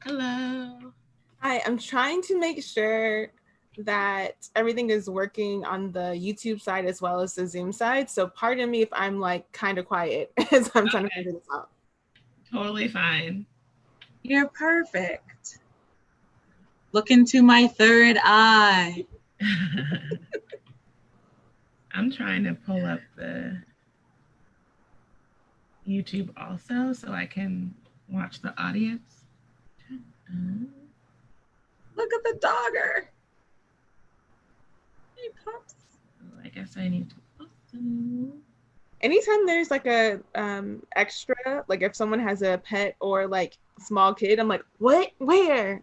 Hello. Hi, I'm trying to make sure that everything is working on the YouTube side as well as the Zoom side. So pardon me if I'm like kind of quiet as I'm trying to figure this out. Totally fine. You're perfect. Look into my third eye. I'm trying to pull up the YouTube also so I can watch the audience. Look at the dogger. Hey, pups. I guess I need to also... Anytime there's like a extra, like if someone has a pet or like small kid, I'm like, what? Where?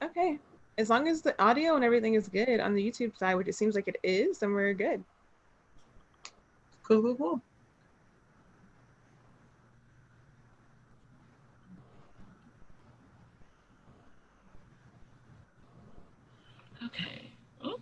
Okay. As long as the audio and everything is good on the YouTube side, which it seems like it is, then we're good. Cool. Okay. Oh.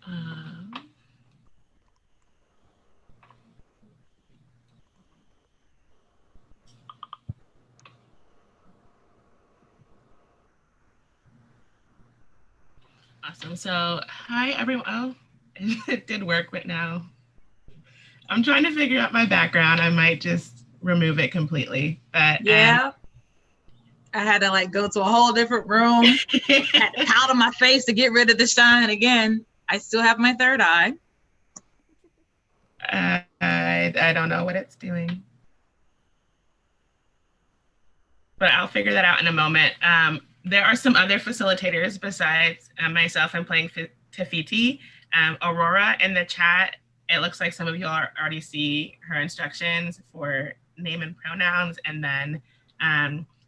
Um, awesome. So, hi everyone. Oh, it did work, but now I'm trying to figure out my background. I might just remove it completely. But yeah. I had to like go to a whole different room, had to powder my face to get rid of the shine again. I still have my third eye. I don't know what it's doing. But I'll figure that out in a moment. There are some other facilitators besides myself. I'm playing Tafiti. Aurora in the chat, it looks like some of you already see her instructions for name and pronouns. And then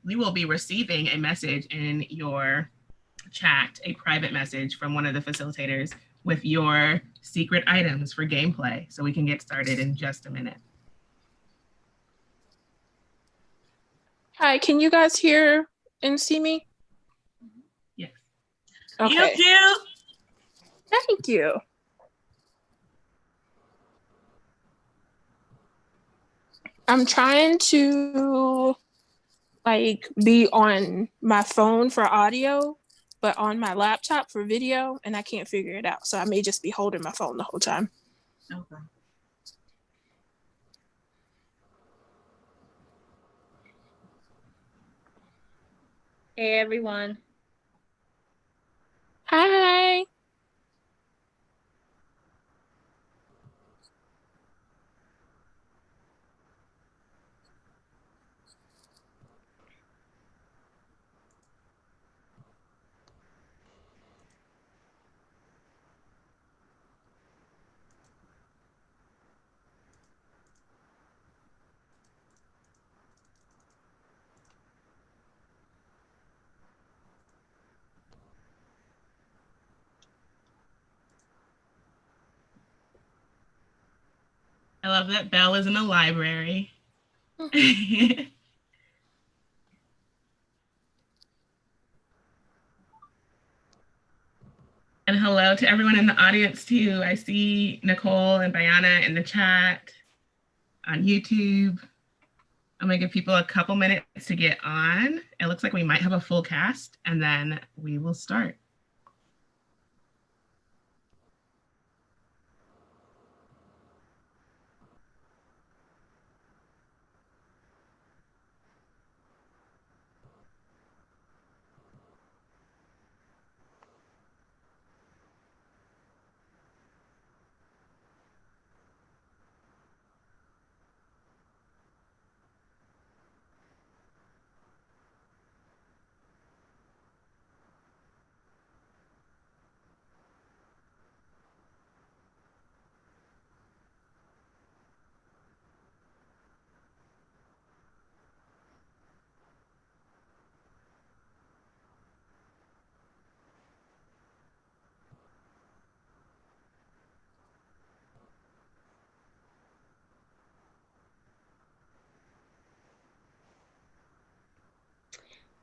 we will be receiving a message in your chat, a private message from one of the facilitators with your secret items for gameplay. So we can get started in just a minute. Hi, can you guys hear and see me? Yes. Okay. Cute. Thank you. I'm trying to like be on my phone for audio, but on my laptop for video, and I can't figure it out. So I may just be holding my phone the whole time. Okay. Hey everyone. Hi. I love that Belle is in the library. And hello to everyone in the audience too. I see Nicole and Bayana in the chat on YouTube. I'm gonna give people a couple minutes to get on. It looks like we might have a full cast and then we will start.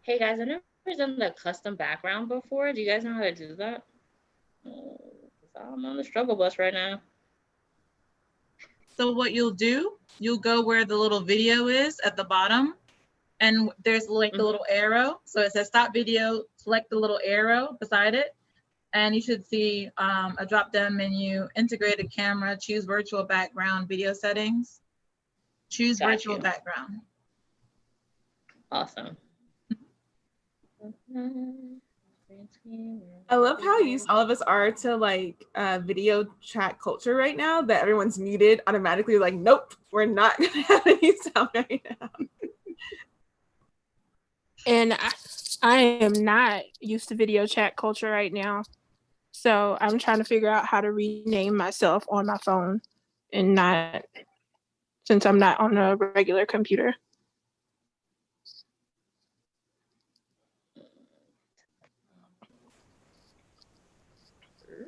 Hey guys, I've never done the custom background before. Do you guys know how to do that? I'm on the struggle bus right now. So what you'll do, you'll go where the little video is at the bottom, and there's like the little arrow. So it says stop video, select the little arrow beside it, and you should see a drop-down menu, integrated camera, choose virtual background, video settings, choose virtual background. Awesome. I love how used all of us are to like video chat culture right now, that everyone's muted automatically, like, nope, we're not gonna have any sound right now. And I am not used to video chat culture right now. So I'm trying to figure out how to rename myself on my phone and not, since I'm not on a regular computer.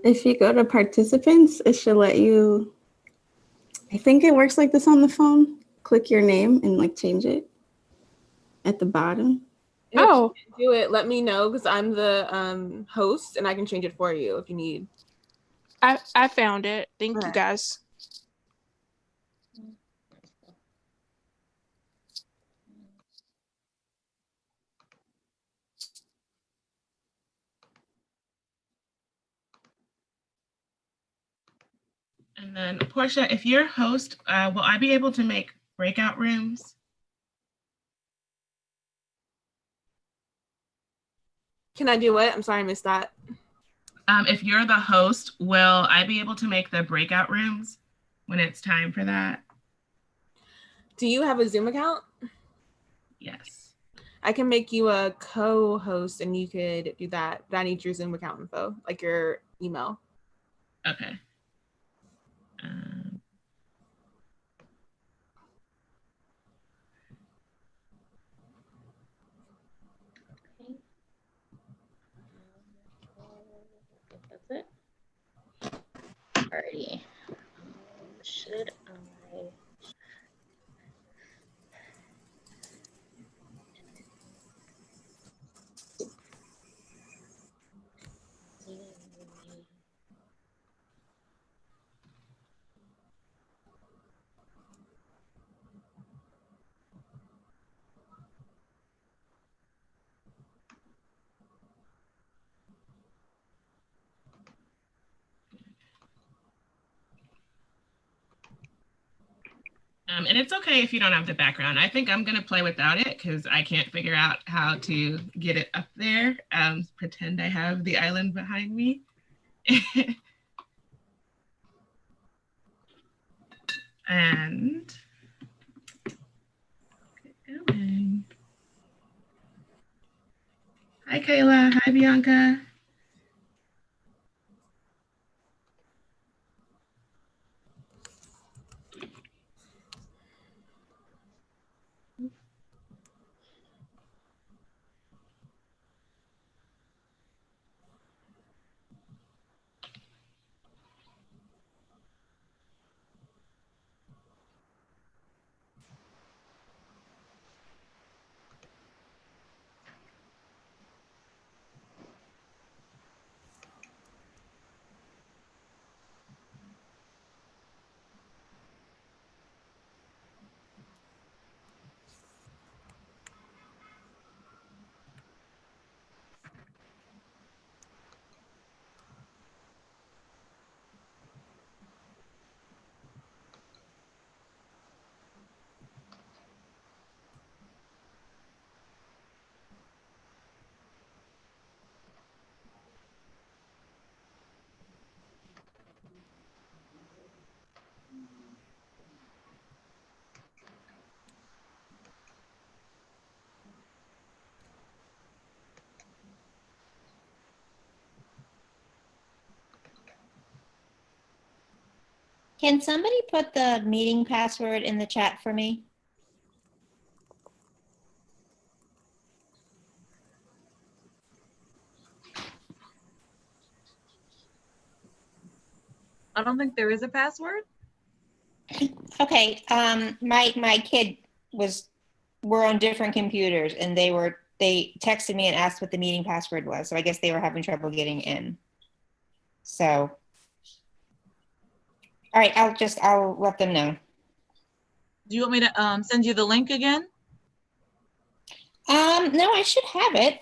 If you go to participants, it should let you, I think it works like this on the phone. Click your name and like change it at the bottom. If you can do it, let me know, because I'm the host and I can change it for you if you need. I found it. Thank you guys. And then Portia, if you're host, will I be able to make breakout rooms? Can I do what? I'm sorry, I missed that. If you're the host, will I be able to make the breakout rooms when it's time for that? Do you have a Zoom account? Yes. I can make you a co-host and you could do that. But I need your Zoom account info, like your email. Okay. That's it. Alrighty. Should I? And it's okay if you don't have the background. I think I'm going to play without it because I can't figure out how to get it up there. Pretend I have the island behind me. And get going. Hi, Kayla. Hi, Bianca. Can somebody put the meeting password in the chat for me? I don't think there is a password. Okay, my kid we're on different computers and they were they texted me and asked what the meeting password was. So I guess they were having trouble getting in. So, all right, I'll let them know. Do you want me to send you the link again? No, I should have it.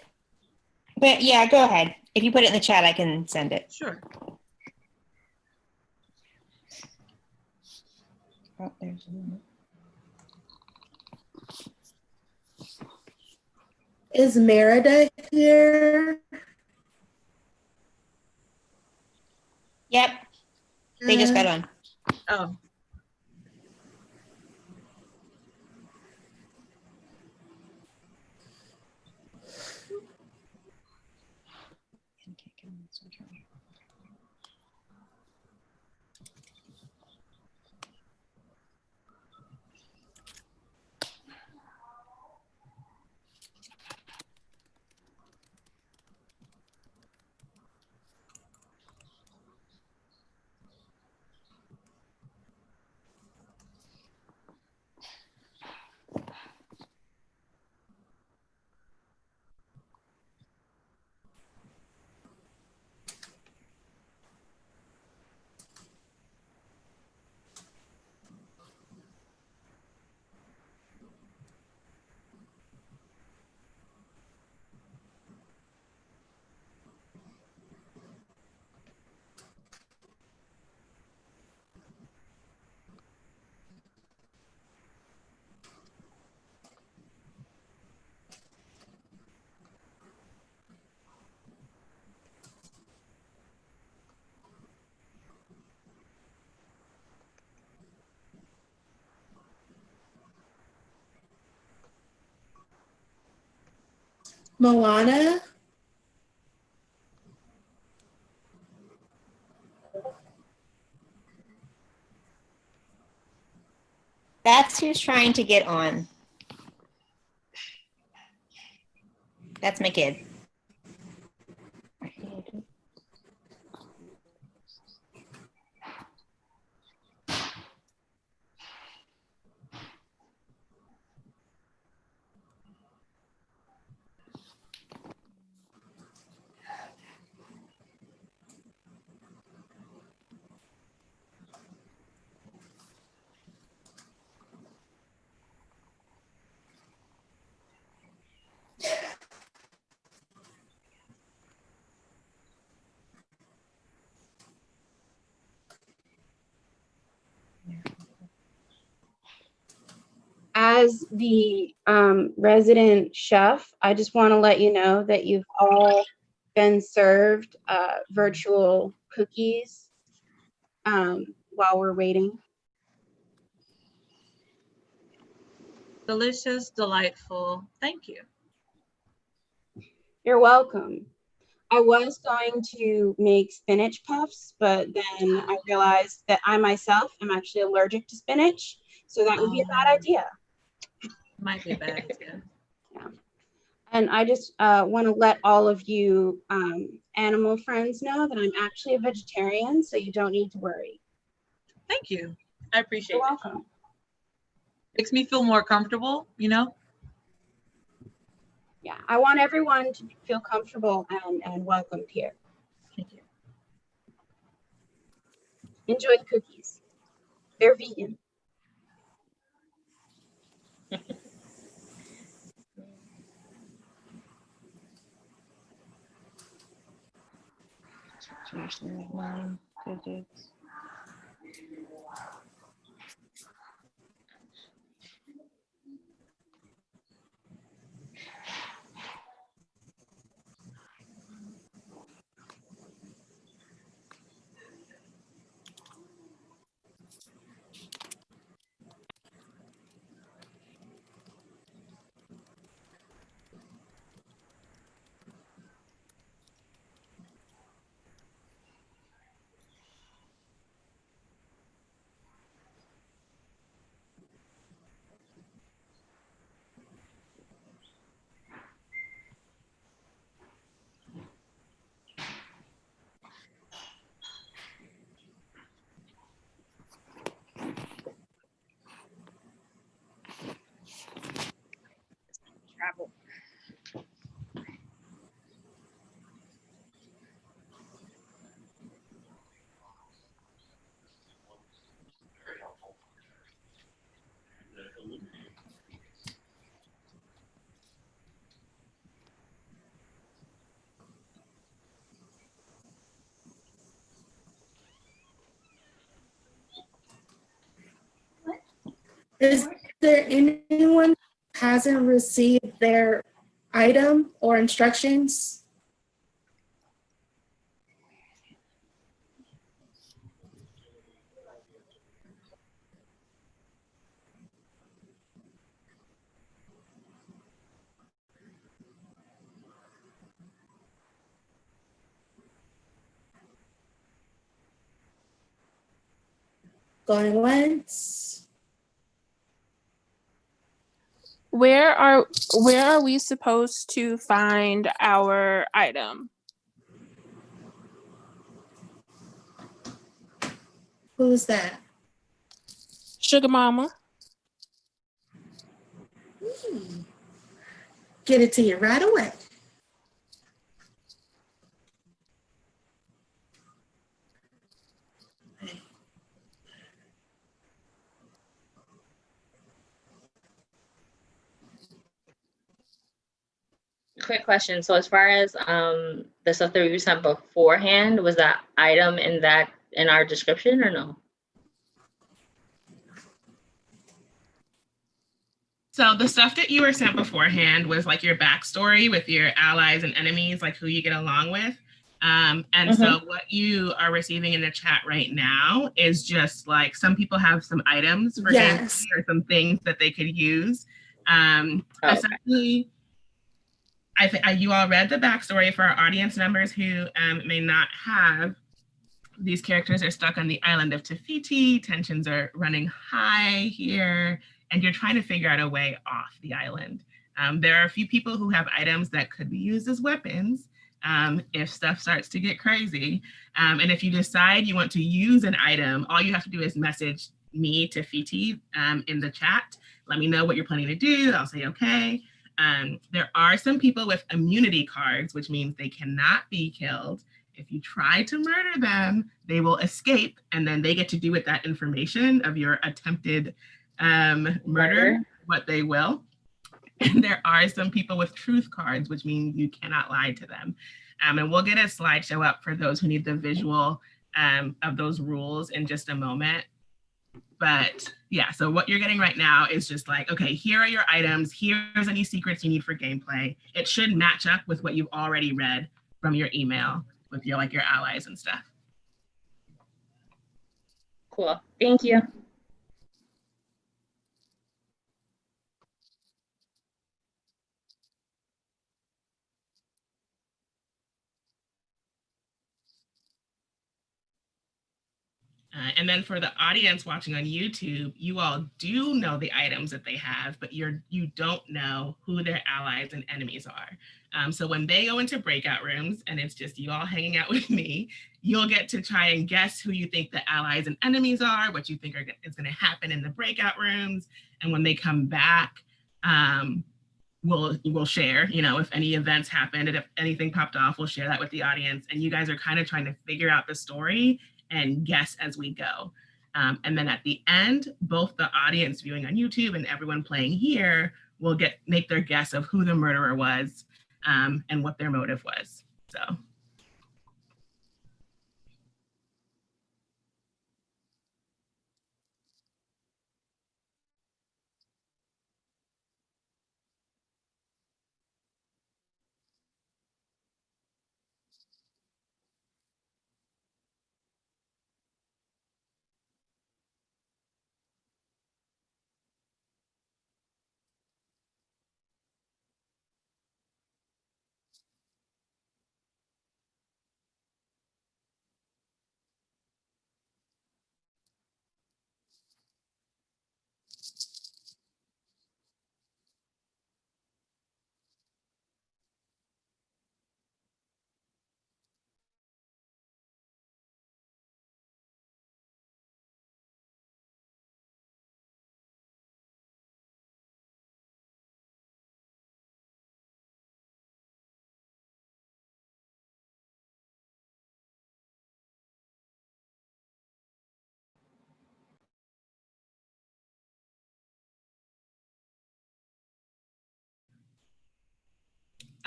But yeah, go ahead. If you put it in the chat, I can send it. Sure. Oh, there's one. Is Merida here? Yep, they just got on. Oh, Moana? That's who's trying to get on. That's my kid. As the resident chef, I just want to let you know that you've all been served virtual cookies while we're waiting. delicious, delightful. Thank you. You're welcome. I was going to make spinach puffs, but then I realized that I myself am actually allergic to spinach, so that would be a bad idea. Might be a bad idea. Yeah. And I just want to let all of you animal friends know that I'm actually a vegetarian, so you don't need to worry. Thank you. I appreciate You're it. welcome. Makes me feel more comfortable, you know? Yeah, I want everyone to feel comfortable and welcomed here. Thank you. Enjoy the cookies. They're vegan. Is there anyone who hasn't received their item or instructions? Going once. Where are we supposed to find our item? Who's that? Sugar Mama. Get it to you right away. Quick question. So as far as the stuff that we sent beforehand, was that item in our description or no? So the stuff that you were sent beforehand was like your backstory with your allies and enemies, like who you get along with. So what you are receiving in the chat right now is just like some people have some items for gameplay or some things that they could use. Essentially, you all read the backstory for our audience members who may not have. These characters are stuck on the island of Tafiti. Tensions are running high here, and you're trying to figure out a way off the island. There are a few people who have items that could be used as weapons if stuff starts to get crazy. And if you decide you want to use an item, all you have to do is message me, Tafiti, in the chat. Let me know what you're planning to do. I'll say, okay. There are some people with immunity cards, which means they cannot be killed. If you try to murder them, they will escape, and then they get to do with that information of your attempted murder what they will. And there are some people with truth cards, which means you cannot lie to them. And we'll get a slideshow up for those who need the visual of those rules in just a moment. But yeah, so what you're getting right now is just like, okay, here are your items. Here's any secrets you need for gameplay. It should match up with what you've already read from your email with your your allies and stuff. Cool. Thank you. And then for the audience watching on YouTube, you all do know the items that they have, but you don't know who their allies and enemies are. So when they go into breakout rooms and it's just you all hanging out with me, you'll get to try and guess who you think the allies and enemies are, what you think is going to happen in the breakout rooms. And when they come back, we'll share, if any events happened and if anything popped off, we'll share that with the audience. And you guys are kind of trying to figure out the story and guess as we go. And then at the end, both the audience viewing on YouTube and everyone playing here will make their guess of who the murderer was and what their motive was. So.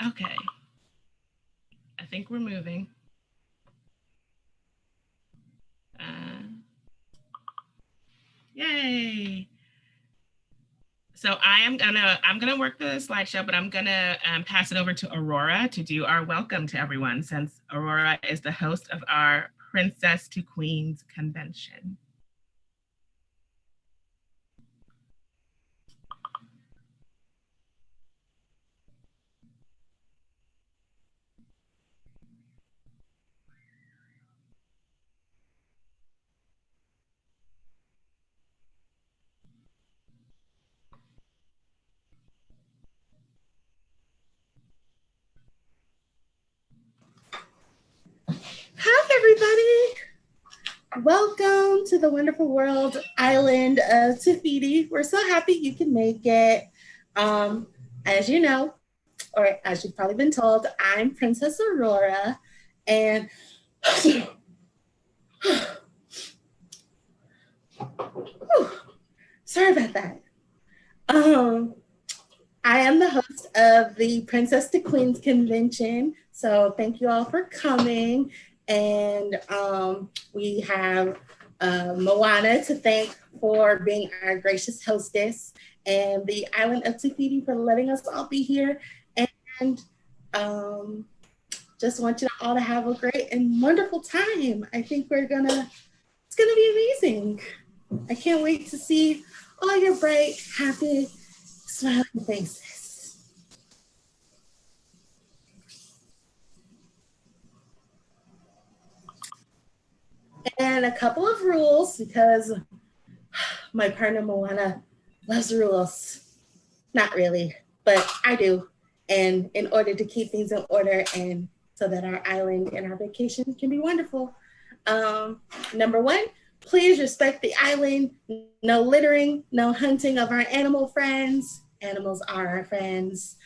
Okay. I think we're moving. Yay. So I'm gonna work the slideshow, but I'm gonna pass it over to Aurora to do our welcome to everyone, since Aurora is the host of our Princess to Queens convention. Hi, everybody. Welcome to the wonderful world island of Tafiti. We're so happy you can make it. As you know, or as you've probably been told, I'm Princess Aurora, and sorry about that. I am the host of the Princess to Queens convention, so thank you all for coming. And we have Moana to thank for being our gracious hostess, and the island of Tahiti for letting us all be here. And just want you all to have a great and wonderful time. I think it's gonna be amazing. I can't wait to see all your bright, happy, smiling faces. And a couple of rules, because my partner Moana loves rules. Not really, but I do. And in order to keep things in order and so that our island and our vacation can be wonderful. Number one, please respect the island. No littering, no hunting of our animal friends. Animals are our friends.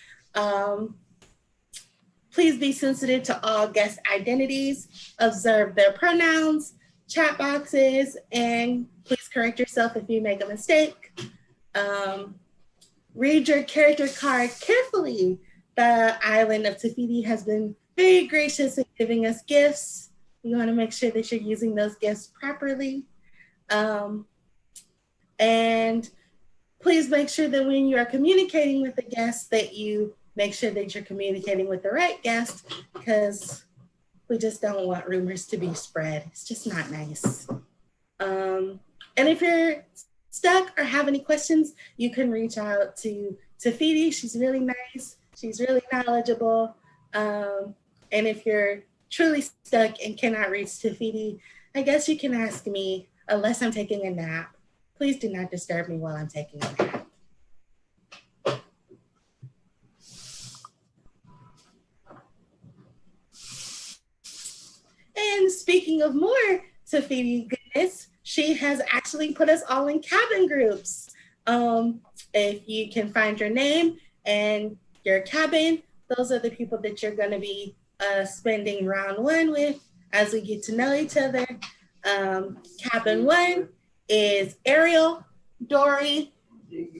Please be sensitive to all guest identities. Observe their pronouns, chat boxes, and please correct yourself if you make a mistake. Read your character card carefully. The island of Tahiti has been very gracious in giving us gifts. You want to make sure that you're using those gifts properly. And please make sure that when you are communicating with the guest that you make sure that you're communicating with the right guest, because we just don't want rumors to be spread. It's just not nice. And if you're stuck or have any questions, you can reach out to Tafiti. She's really nice. She's really knowledgeable. And if you're truly stuck and cannot reach Tafiti, I guess you can ask me, unless I'm taking a nap. Please do not disturb me while I'm taking a nap. And speaking of more Tafiti goodness, she has actually put us all in cabin groups. If you can find your name and your cabin, those are the people that you're going to be spending round one with as we get to know each other. Cabin one is Ariel, Dory, the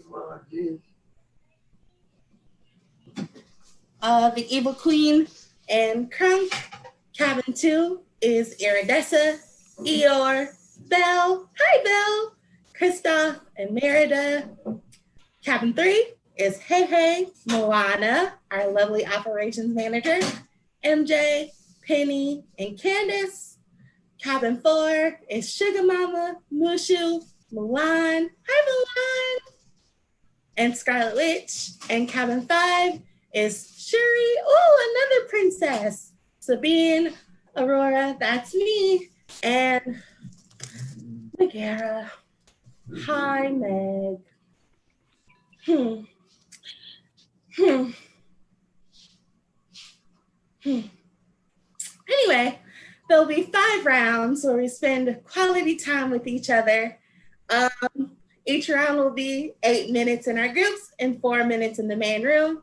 Evil Queen, and Crunk. Cabin two is Iridessa, Eeyore, Belle, hi Belle, Kristoff, and Merida. Cabin three is Hey Hey, Moana, our lovely operations manager, MJ, Penny, and Candace. Cabin four is Sugar Mama, Mushu, Milan, hi Milan, and Scarlet Witch. And cabin five is Shuri, oh, another princess, Sabine, Aurora, that's me, and Megara. Hi, Meg. Anyway, there'll be 5 rounds where we spend quality time with each other. Each round will be 8 minutes in our groups and 4 minutes in the main room.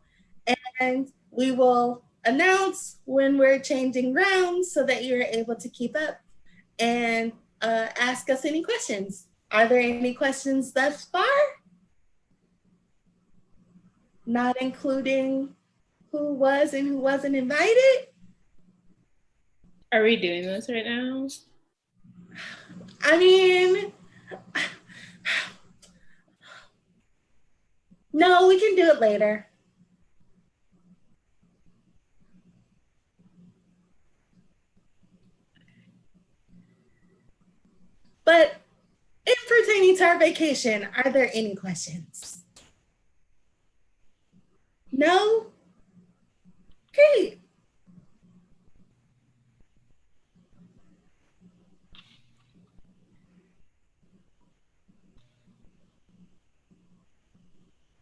And we will announce when we're changing rounds so that you're able to keep up and ask us any questions. Are there any questions thus far? Not including who was and who wasn't invited? Are we doing this right now? I mean, No, we can do it later. But in pertaining to our vacation, are there any questions? No? Great.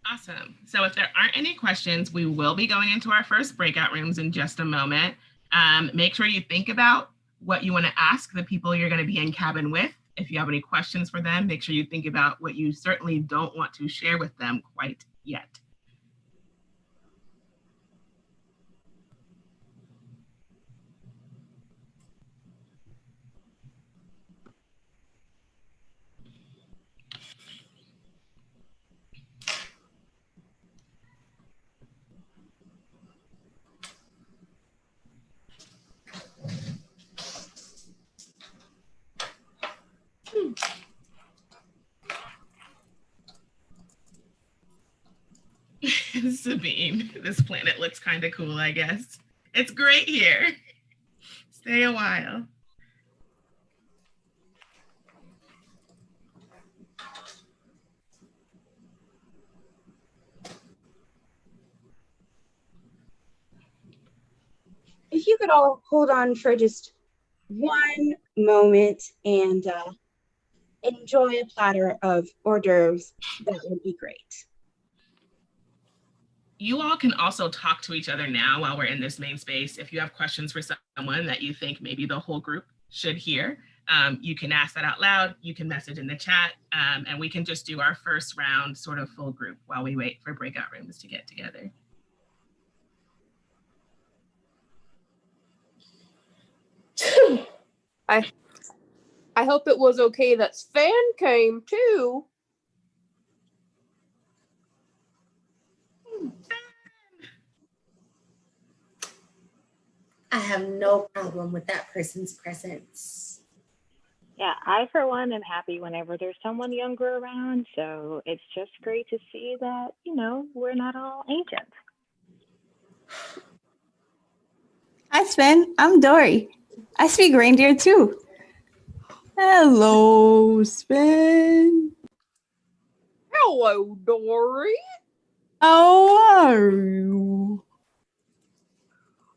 Awesome. So if there aren't any questions, we will be going into our first breakout rooms in just a moment. Make sure you think about what you want to ask the people you're going to be in cabin with. If you have any questions for them, make sure you think about what you certainly don't want to share with them quite yet. Sabine, this planet looks kind of cool, I guess. It's great here. Stay a while. If you could all hold on for just one moment and enjoy a platter of hors d'oeuvres, that would be great. You all can also talk to each other now while we're in this main space. If you have questions for someone that you think maybe the whole group should hear, you can ask that out loud. You can message in the chat, and we can just do our first round sort of full group while we wait for breakout rooms to get together. I hope it was okay that Sven came too. I have no problem with that person's presence. Yeah, I for one am happy whenever there's someone younger around. So it's just great to see that, you know, we're not all ancient. Hi, Sven. I'm Dory. I speak reindeer too. Hello, Sven. Hello, Dory. How are you?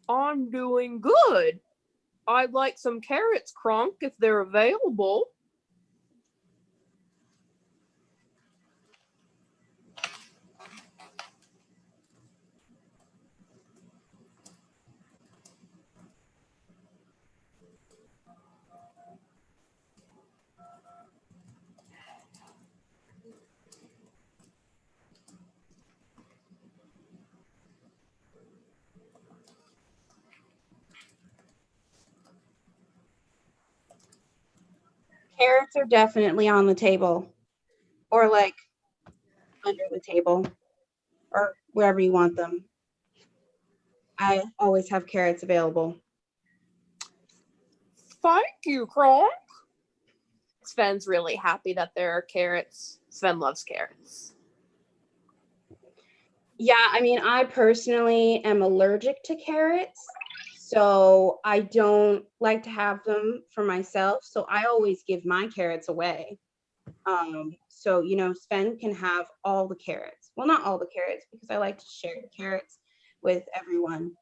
I'm doing good. I'd like some carrots, Kronk, if they're available. Carrots are definitely on the table, or like under the table, or wherever you want them. I always have carrots available. Thank you, Kronk. Sven's really happy that there are carrots. Sven loves carrots. Yeah, I mean, I personally am allergic to carrots, so I don't like to have them for myself. So I always give my carrots away. So, you know, Sven can have all the carrots. Well, not all the carrots, because I like to share the carrots with everyone.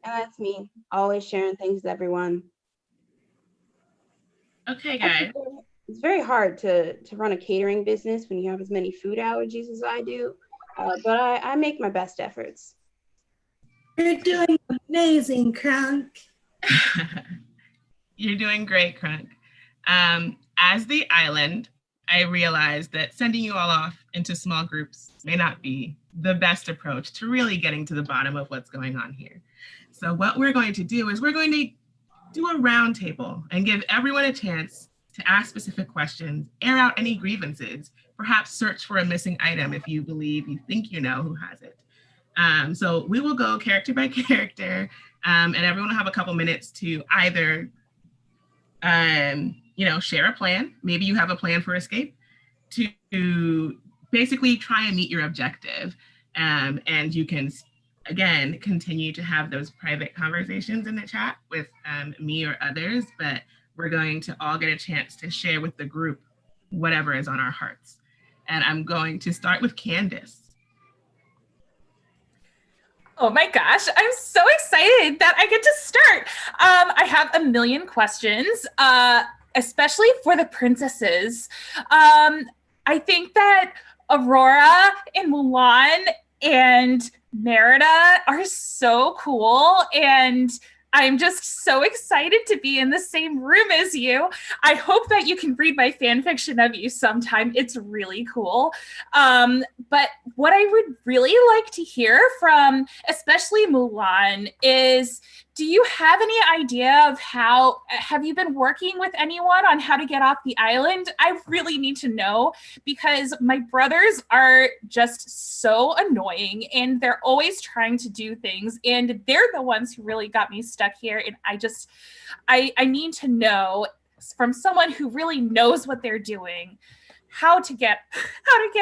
And that's me, always sharing things with everyone. Okay, guys. It's very hard to run a catering business when you have as many food allergies as I do. But I make my best efforts. You're doing amazing, Kronk. You're doing great, Kronk. As the island, I realized that sending you all off into small groups may not be the best approach to really getting to the bottom of what's going on here. So what we're going to do is we're going to do a round table and give everyone a chance to ask specific questions, air out any grievances, perhaps search for a missing item if you believe you think you know who has it. So we will go character by character, and everyone will have a couple minutes to either you know, share a plan. Maybe you have a plan for escape, to basically try and meet your objective. And you can, again, continue to have those private conversations in the chat with me or others, but we're going to all get a chance to share with the group whatever is on our hearts. And I'm going to start with Candace. Oh my gosh, I'm so excited that I get to start. I have a million questions, especially for the princesses. I think that Aurora and Mulan and Merida are so cool, and I'm just so excited to be in the same room as you. I hope that you can read my fan fiction of you sometime. It's really cool. But what I would really like to hear from, especially Mulan, is do you have any idea of have you been working with anyone on how to get off the island? I really need to know, because my brothers are just so annoying and they're always trying to do things, and they're the ones who really got me stuck here. And I need to know from someone who really knows what they're doing how to get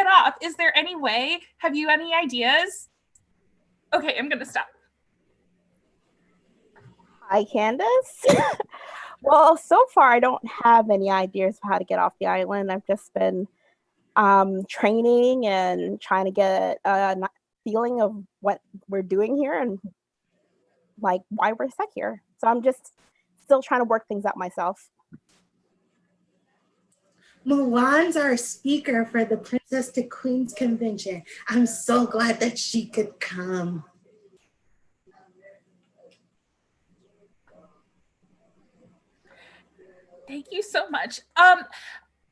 off. Is there any way? Have you any ideas? Okay, I'm gonna stop. Hi, Candace. Well, so far I don't have any ideas of how to get off the island. I've just been training and trying to get a feeling of what we're doing here and like why we're stuck here. So I'm just still trying to work things out myself. Mulan's our speaker for the Princess to Queens convention. I'm so glad that she could come. Thank you so much. I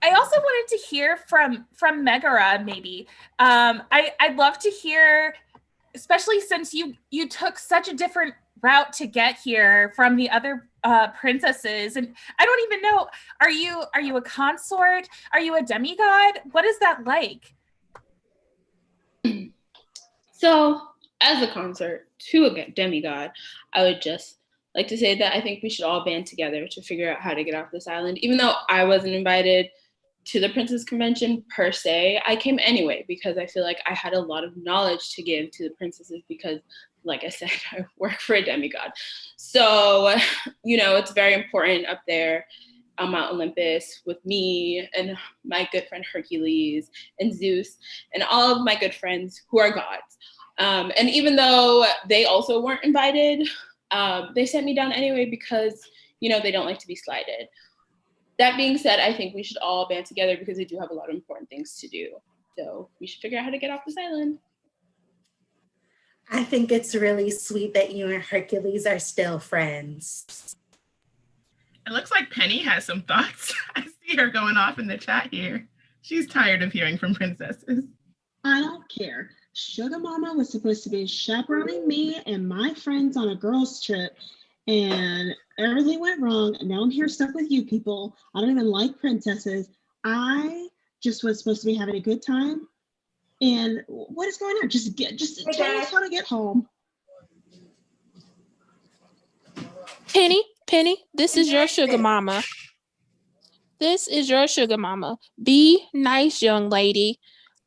also wanted to hear from Megara, maybe. I'd love to hear, especially since you took such a different route to get here from the other princesses, and I don't even know. Are you a consort? Are you a demigod? What is that like? So, as a consort to a demigod, I would just like to say that I think we should all band together to figure out how to get off this island. Even though I wasn't invited to the Princess Convention per se, I came anyway because I feel like I had a lot of knowledge to give to the princesses because, like I said, I work for a demigod. So, it's very important up there on Mount Olympus with me and my good friend Hercules and Zeus and all of my good friends who are gods. And even though they also weren't invited, they sent me down anyway because, they don't like to be slighted. That being said, I think we should all band together because we do have a lot of important things to do. So we should figure out how to get off this island. I think it's really sweet that you and Hercules are still friends. It looks like Penny has some thoughts. I see her going off in the chat here. She's tired of hearing from princesses. I don't care. Sugar Mama was supposed to be chaperoning me and my friends on a girls' trip, and everything went wrong. And now I'm here stuck with you people. I don't even like princesses. I just was supposed to be having a good time. And what is going on? Just tell us how to get home. Penny, this is your sugar mama. This is your sugar mama. Be nice, young lady.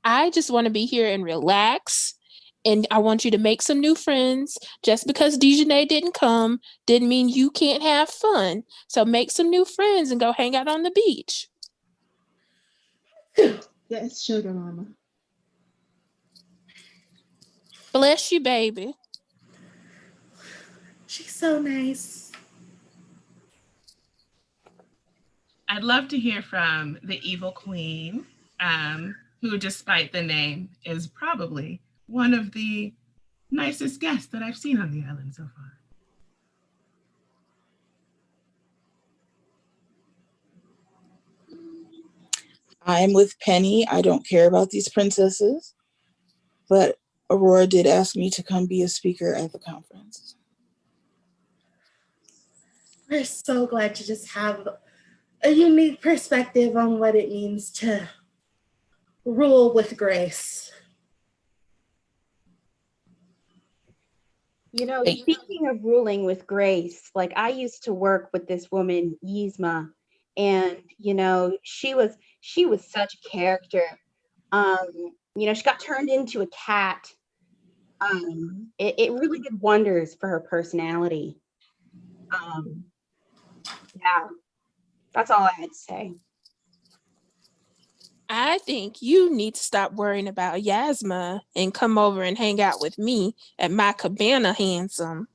I just want to be here and relax. And I want you to make some new friends. Just because Dejanay didn't come didn't mean you can't have fun. So make some new friends and go hang out on the beach. Yes, sugar mama. Bless you, baby. She's so nice. I'd love to hear from the evil queen, who, despite the name, is probably one of the nicest guests that I've seen on the island so far. I'm with Penny. I don't care about these princesses, but Aurora did ask me to come be a speaker at the conference. We're so glad to just have a unique perspective on what it means to rule with grace. Speaking of ruling with grace, like I used to work with this woman, Yzma, and she was such a character. she got turned into a cat. It really did wonders for her personality. Yeah, that's all I had to say. I think you need to stop worrying about Yasma and come over and hang out with me at my cabana, handsome.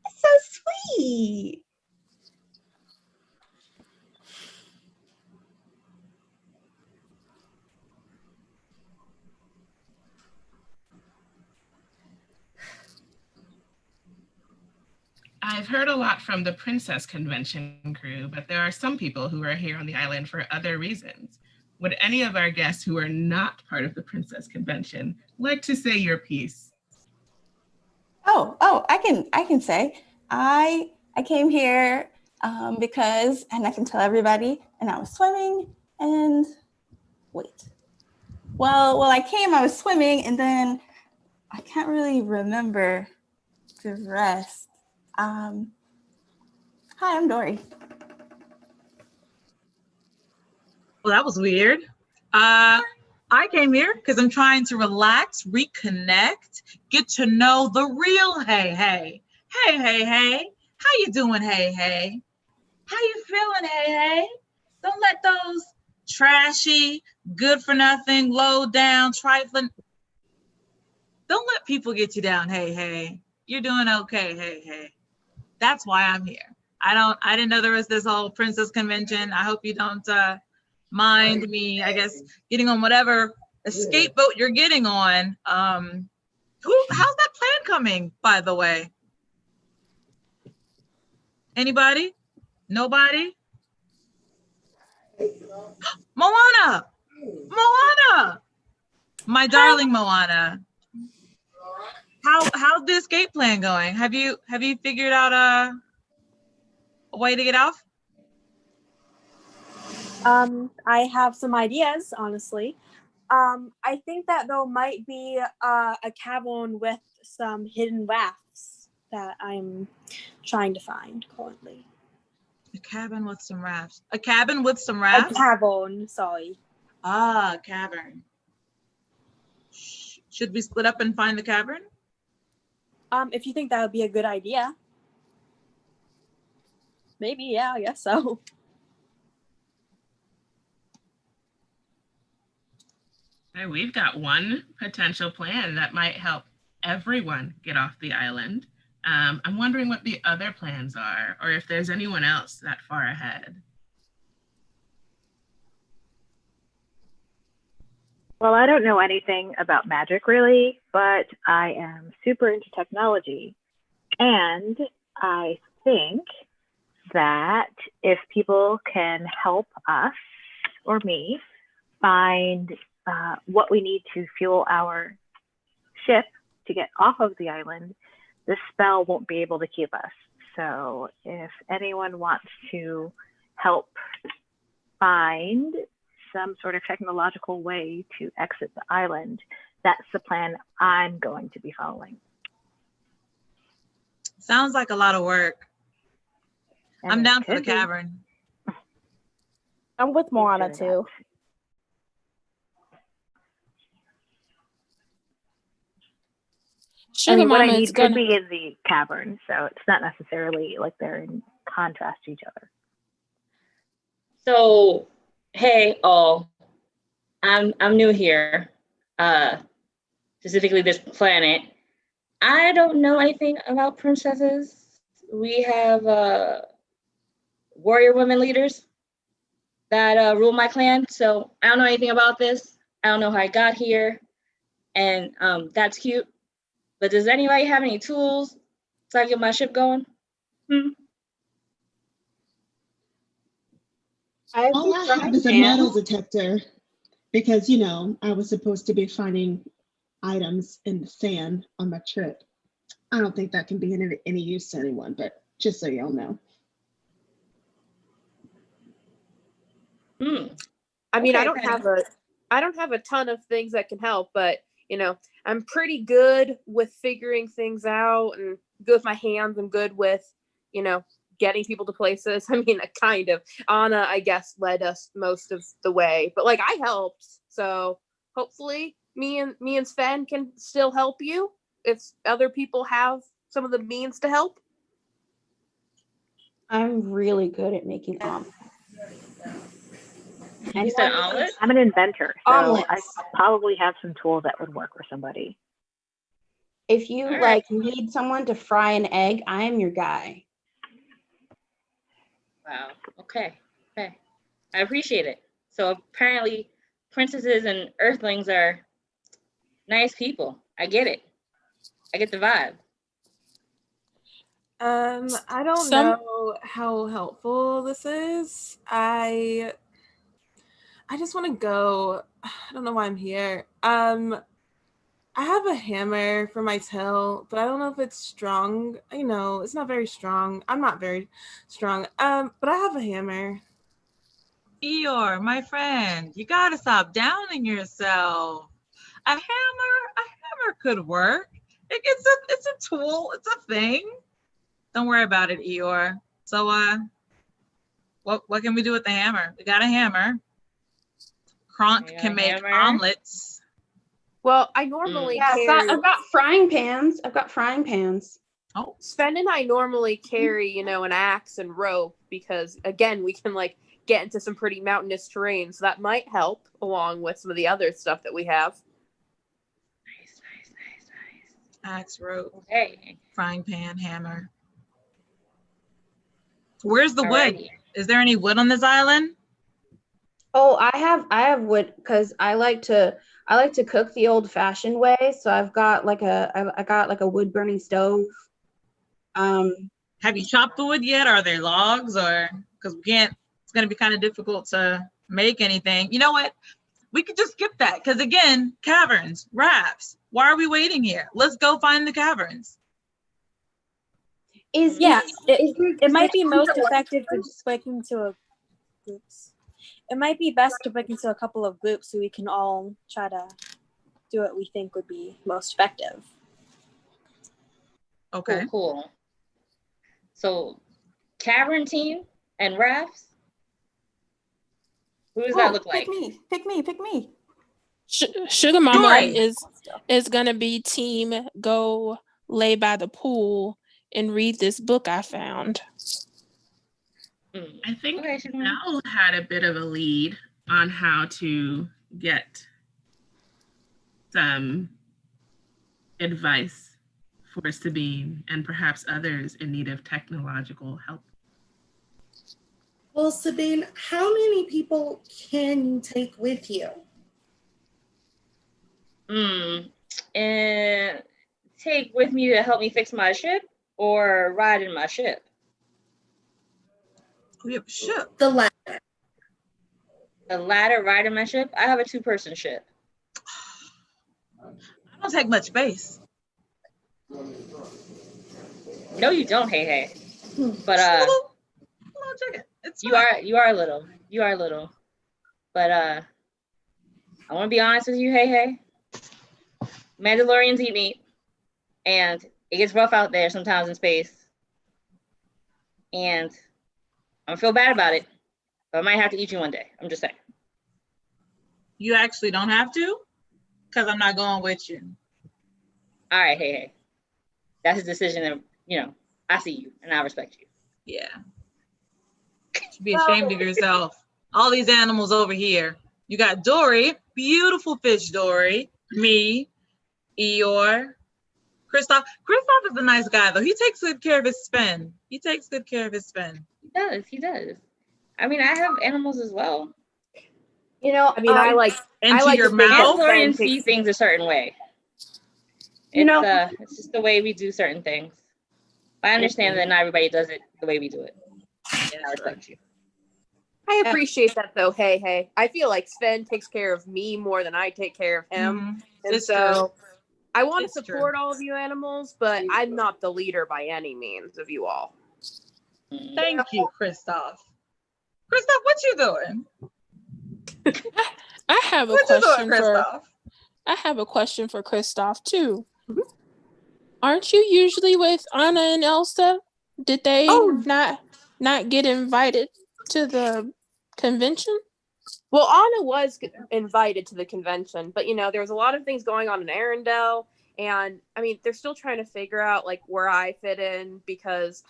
That's so sweet. I've heard a lot from the Princess Convention crew, but there are some people who are here on the island for other reasons. Would any of our guests who are not part of the Princess Convention like to say your piece? I can say I came here because, and I can tell everybody, and I was swimming and wait. Well, I was swimming, and then I can't really remember the rest. Hi, I'm Dory. Well, that was weird. I came here because I'm trying to relax, reconnect, get to know the real Hey Hey. Hey, hey, hey. How you doing, Hey Hey? How you feeling, Hey Hey? Don't let those trashy, good for nothing, low down, trifling. Don't let people get you down, Hey Hey. You're doing okay, Hey Hey. That's why I'm here. I didn't know there was this whole Princess Convention. I hope you don't mind me, I guess, getting on whatever escape boat you're getting on. How's that plan coming, by the way? Anybody? Nobody? Moana! Moana! My darling Moana. How's the escape plan going? Have you figured out a way to get off? I have some ideas, honestly. I think that there might be a cabin with some hidden rafts that I'm trying to find currently. A cabin with some rafts. A cabin with some rafts? A cavern, sorry. Ah, a cavern. Should we split up and find the cavern? If you think that would be a good idea. Maybe, yeah, I guess so. We've got one potential plan that might help everyone get off the island. I'm wondering what the other plans are, or if there's anyone else that far ahead. Well, I don't know anything about magic really, but I am super into technology. And I think that if people can help us or me find what we need to fuel our ship to get off of the island, this spell won't be able to keep us. So if anyone wants to help find some sort of technological way to exit the island, that's the plan I'm going to be following. Sounds like a lot of work. And I'm down for the could be. cavern. I'm with Moana too. I mean, what I Mama is need could gonna be in the cavern, so it's not necessarily like they're in contrast to each other. So, hey all, I'm new here, specifically this planet. I don't know anything about princesses. We have warrior women leaders that rule my clan, so I don't know anything about this. I don't know how I got here, and that's cute. But does anybody have any tools so I can get my ship going? All I have is a metal detector because, I was supposed to be finding items in the sand on my trip. I don't think that can be any use to anyone, but just so y'all know. I mean, Okay, I don't have a ton of things that can help, but I'm pretty good with figuring things out and good with my hands. I'm good with, getting people to places. I mean, kind of. Anna, I guess, led us most of the way, but like I helped. So hopefully, me and Sven can still help you if other people have some of the means to help. I'm really good at making omelets. You said omelets? I'm an inventor, so Omelets. I probably have some tools that would work for somebody. If you All like need someone to fry an egg, I am your guy. Wow. Okay. Okay. I appreciate it. So apparently, princesses and earthlings are nice people. I get it. I get the vibe. I don't know how helpful this is. I just want to go. I don't know why I'm here. I have a hammer for my tail, but I don't know if it's strong. You know, it's not very strong. I'm not very strong. But I have a hammer. Eeyore, my friend, you gotta stop downing yourself. A hammer could work. It's a tool. It's a thing. Don't worry about it, Eeyore. So, what can we do with the hammer? We got a hammer. Kronk can make omelets. Well, I normally Yeah, carry. I've got frying pans. Oh, Sven and I normally carry, an axe and rope because, again, we can like get into some pretty mountainous terrain, so that might help along with some of the other stuff that we have. Nice. Axe, rope, okay. Frying pan, hammer. Where's the wood? Is there any wood on this island? Oh, I have wood because I like to cook the old fashioned way. So I've got I got like a wood burning stove. Have you chopped the wood yet? Are there logs or because we can't? It's going to be kind of difficult to make anything. You know what? We could just skip that because again, caverns, rafts. Why are we waiting here? Let's go find the caverns. It might be most effective to break into groups. It might be best to break into a couple of groups so we can all try to do what we think would be most effective. Okay. Cool. So, cavern team and rafts. Who does that look like? Pick me. Sugar Mama is gonna be team go lay by the pool and read this book I found. I think Mel had a bit of a lead on how to get some advice for Sabine and perhaps others in need of technological help. Well, Sabine, how many people can you take with you? And take with me to help me fix my ship or ride in my ship? We have a ship. The latter. A ladder ride in my ship? I have a 2-person ship. I don't take much space. No, you don't, hey. But you are little. You are little. But I want to be honest with you, hey. Mandalorians eat meat, and it gets rough out there sometimes in space. And I don't feel bad about it, but I might have to eat you one day. I'm just saying. You actually don't have to, because I'm not going with you. All right, hey. That's his decision, and I see you, and I respect you. Yeah. You should be ashamed of yourself. All these animals over here. You got Dory, beautiful fish Dory, me, Eeyore, Kristoff. Kristoff is a nice guy, though. He takes good care of his Sven. He does. He does. I mean, I have animals as well. I like into your mouth. Mandalorians see things a certain way. It's just the way we do certain things. I understand that not everybody does it the way we do it. Yeah, I respect you. I appreciate that though. Hey. I feel like Sven takes care of me more than I take care of him. And so I want to support all of you animals, but I'm not the leader by any means of you all. Thank you, Kristoff. Kristoff, what you doing? I have a question for Kristoff too. Aren't you usually with Anna and Elsa? Did they not not get invited to the convention? Well, Anna was invited to the convention, but there was a lot of things going on in Arendelle, and I mean, they're still trying to figure out like where I fit in because,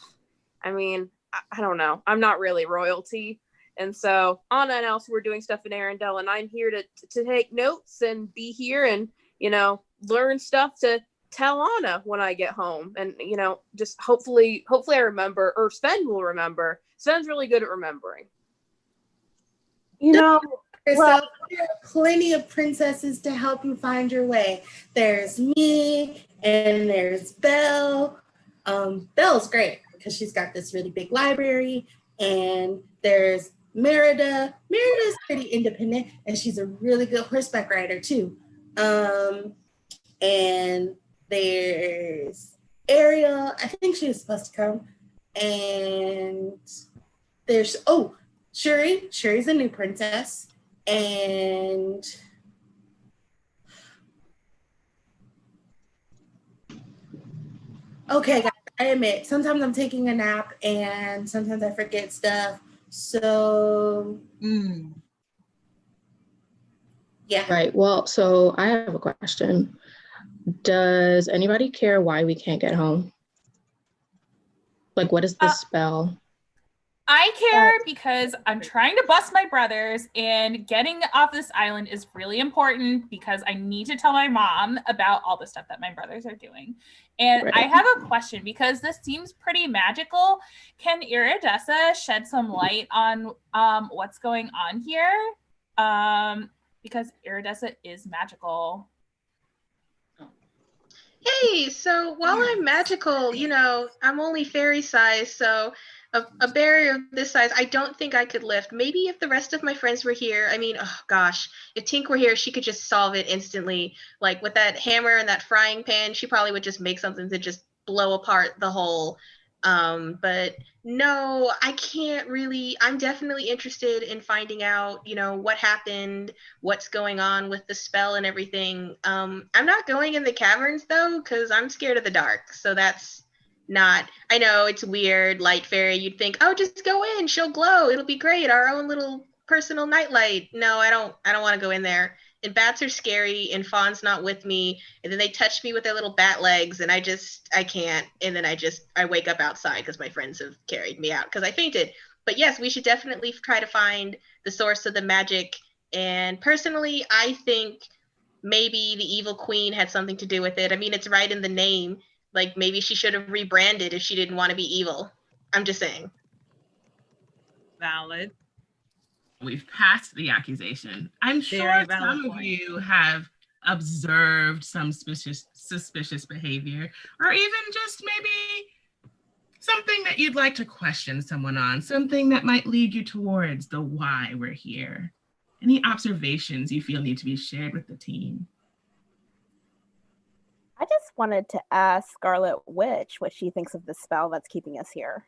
I mean, I don't know, I'm not really royalty, and so Anna and Elsa were doing stuff in Arendelle, and I'm here to take notes and be here and learn stuff to tell Anna when I get home, and just hopefully I remember, or Sven will remember. Sven's really good at remembering. Well, Well, there are plenty of princesses to help you find your way. There's me, and there's Belle. Belle's great because she's got this really big library, and there's Merida. Merida's pretty independent, and she's a really good horseback rider too. And there's Ariel. I think she was supposed to come. And there's Shuri. Shuri's a new princess. And okay, guys, I admit sometimes I'm taking a nap and sometimes I forget stuff. So yeah. Right. Well, so I have a question. Does anybody care why we can't get home? Like, what is the spell? I care because I'm trying to bust my brothers, and getting off this island is really important because I need to tell my mom about all the stuff that my brothers are doing. And Right. I have a question because this seems pretty magical. Can Iridessa shed some light on what's going on here? Because Iridessa is magical. Hey, so while I'm magical, I'm only fairy size, so a barrier of this size, I don't think I could lift. Maybe if the rest of my friends were here, I mean, oh gosh, if Tink were here, she could just solve it instantly. Like with that hammer and that frying pan, she probably would just make something to just blow apart the whole. But no, I can't really. I'm definitely interested in finding out, what happened, what's going on with the spell and everything. I'm not going in the caverns though, because I'm scared of the dark. So that's not. I know it's weird, light fairy. You'd think, oh, just go in, she'll glow, it'll be great, our own little personal nightlight. No, I don't want to go in there. And bats are scary, and Fawn's not with me, and then they touch me with their little bat legs, and I can't. And then I wake up outside because my friends have carried me out because I fainted. But yes, we should definitely try to find the source of the magic. And personally, I think maybe the evil queen had something to do with it. I mean, it's right in the name. Like, maybe she should have rebranded if she didn't want to be evil. I'm just saying. Valid. We've passed the accusation. I'm sure some of you have observed some suspicious behavior, or even just maybe something that you'd like to question someone on, something that might lead you towards the why we're here. Any observations you feel need to be shared with the team? I just wanted to ask Scarlet Witch what she thinks of the spell that's keeping us here.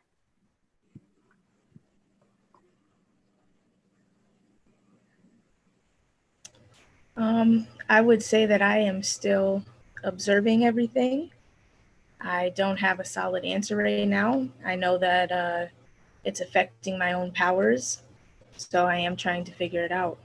I would say that I am still observing everything. I don't have a solid answer right now. I know that it's affecting my own powers, so I am trying to figure it out.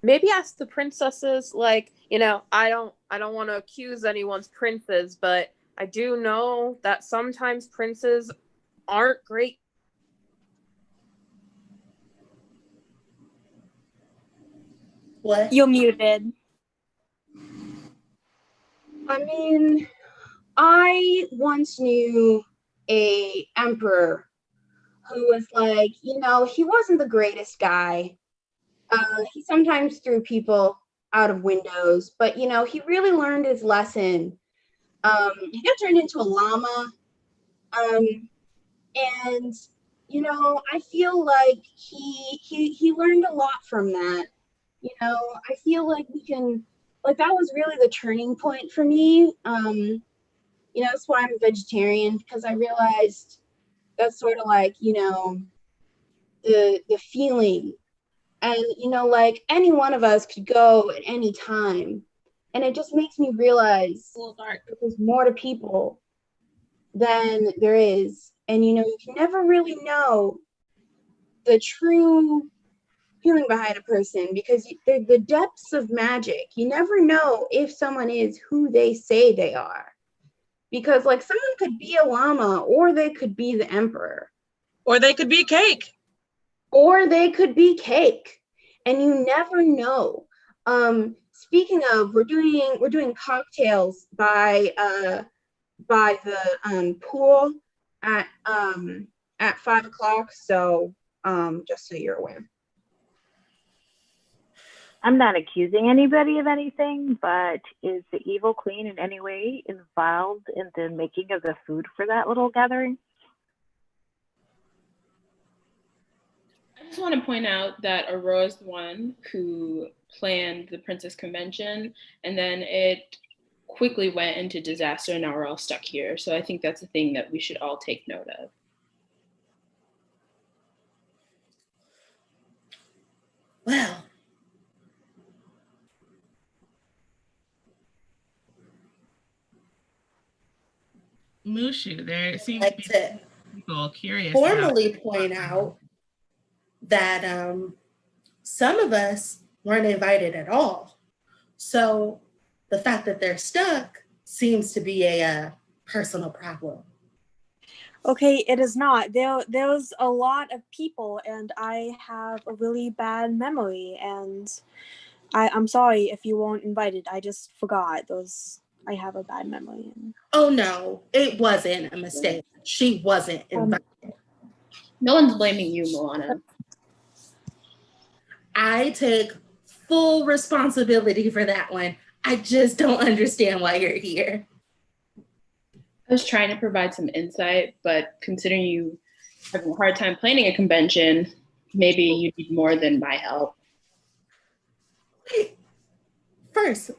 Maybe ask the princesses, like, I don't want to accuse anyone's princes, but I do know that sometimes princes aren't great. What? You're muted. I mean, I once knew a emperor who was like, he wasn't the greatest guy. He sometimes threw people out of windows, but he really learned his lesson. He got turned into a llama. And I feel like he learned a lot from that. I feel like we can, like, that was really the turning point for me. That's why I'm a vegetarian, because I realized that's sort of like, the feeling. And, like, any one of us could go at any time. And it just makes me realize that there's more to people than there is. And, you know, you can never really know the true feeling behind a person because the depths of magic. You never know if someone is who they say they are. Because, like, someone could be a llama, or they could be the emperor. Or they could be cake. Or they could be cake. And you never know. Speaking of, we're doing cocktails by the pool at 5 o'clock. So just so you're aware. I'm not accusing anybody of anything, but is the evil queen in any way involved in the making of the food for that little gathering? I just want to point out that Aurora's the one who planned the Princess Convention, and then it quickly went into disaster, and now we're all stuck here. So I think that's a thing that we should all take note of. Well, Mushu, there seems I'd to like to be people curious formally about. point out that some of us weren't invited at all. So the fact that they're stuck seems to be a personal problem. Okay, it is not. There was a lot of people, and I have a really bad memory, and I'm sorry if you weren't invited. I just forgot those. I have a bad memory. Oh no, it wasn't a mistake. She wasn't invited. No one's blaming you, Moana. I take full responsibility for that one. I just don't understand why you're here. I was trying to provide some insight, but considering you having a hard time planning a convention, maybe you need more than my help. First,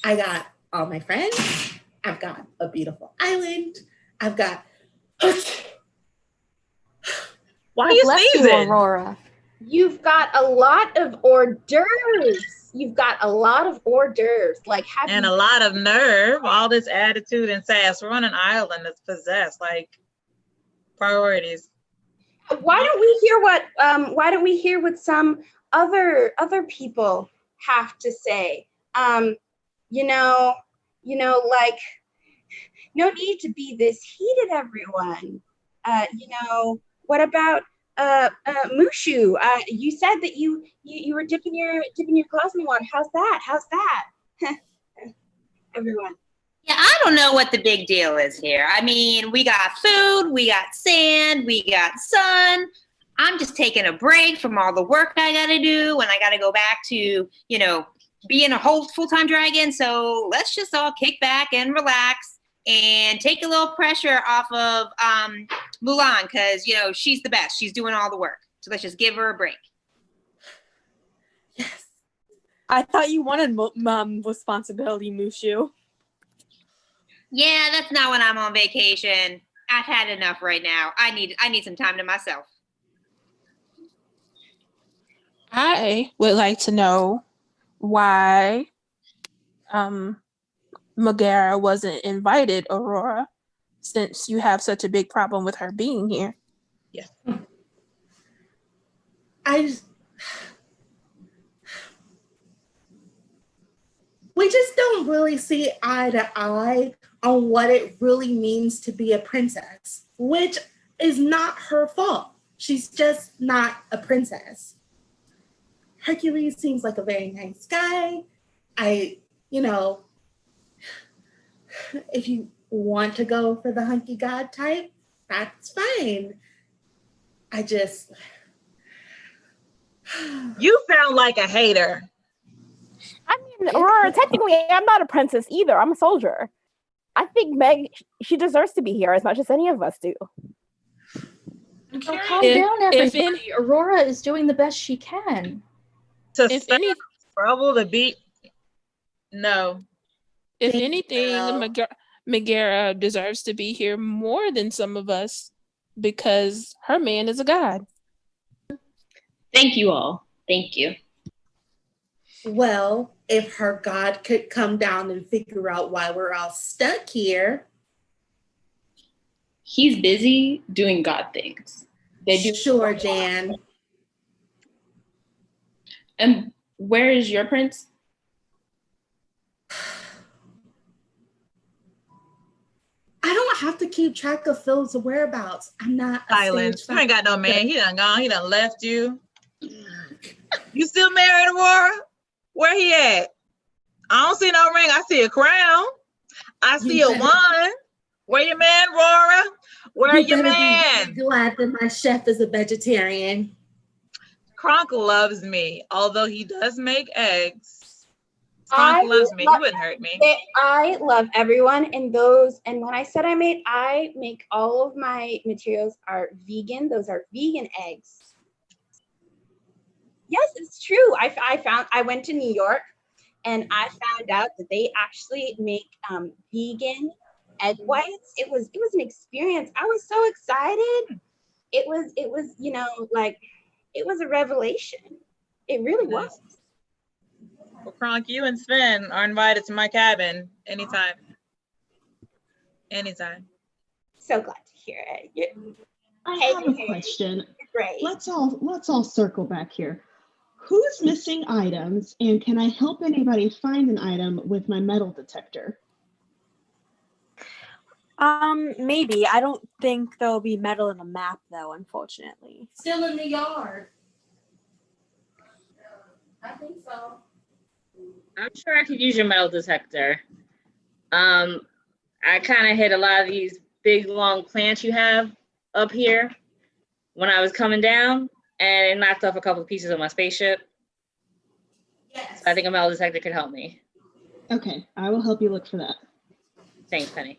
I got all my friends. I've got a beautiful island. I've got. Why are you sneezing? Aurora? You've got a lot of hors d'oeuvres. You've got a lot of hors d'oeuvres. Like and a lot of nerve, all this attitude and sass. We're on an island that's possessed, like priorities. Why don't we hear what some other people have to say? Like, no need to be this heated, everyone. What about Mushu? You said that you were dipping your claws in the water. How's that? Everyone. Yeah, I don't know what the big deal is here. I mean, we got food, we got sand, we got sun. I'm just taking a break from all the work I gotta do, and I gotta go back to, being a whole full-time dragon. So let's just all kick back and relax and take a little pressure off of Mulan, because, she's the best. She's doing all the work. So let's just give her a break. I thought you wanted responsibility, Mushu. Yeah, that's not when I'm on vacation. I've had enough right now. I need some time to myself. I would like to know why Megara wasn't invited, Aurora, since you have such a big problem with her being here. Yes. We just don't really see eye to eye on what it really means to be a princess, which is not her fault. She's just not a princess. Hercules seems like a very nice guy. If you want to go for the hunky god type, that's fine. You sound like a hater. I mean, Aurora, technically, I'm not a princess either. I'm a soldier. I think Meg, she deserves to be here as much as any of us do. Oh, calm down, everybody. Aurora is doing the best she can. If any trouble to beat, no. If anything, Megara deserves to be here more than some of us because her man is a god. Thank you all. Thank you. Well, if her God could come down and figure out why we're all stuck here. He's busy doing God things. They do. Sure, Jan. And where is your prince? I don't have to keep track of Phil's whereabouts. I'm not a Silence. You ain't got no man. stage He done gone. He done left you. You still married, Aurora? Where he at? I don't see no ring. I see a crown. I see a wand. Where your man, Aurora? Where your man? Be glad that my chef is a vegetarian. Kronk loves me, although he does make eggs. Kronk loves me. He wouldn't hurt me. I love everyone in those. And when I said I make all of my materials are vegan. Those are vegan eggs. Yes, it's true. I went to New York and I found out that they actually make vegan egg whites. It was an experience. I was so excited. It was, you know, like it was a revelation. It really was. Well, Kronk, you and Sven are invited to my cabin anytime. Anytime. So glad to hear it. I have a question. Let's all circle back here. Who's missing items, and can I help anybody find an item with my metal detector? Maybe. I don't think there'll be metal in a map though, unfortunately. Still in the yard. I think so. I'm sure I could use your metal detector. I kind of hit a lot of these big long plants you have up here when I was coming down, and it knocked off a couple of pieces of my spaceship. Yes. So I think a metal detector could help me. Okay, I will help you look for that. Thanks, Penny.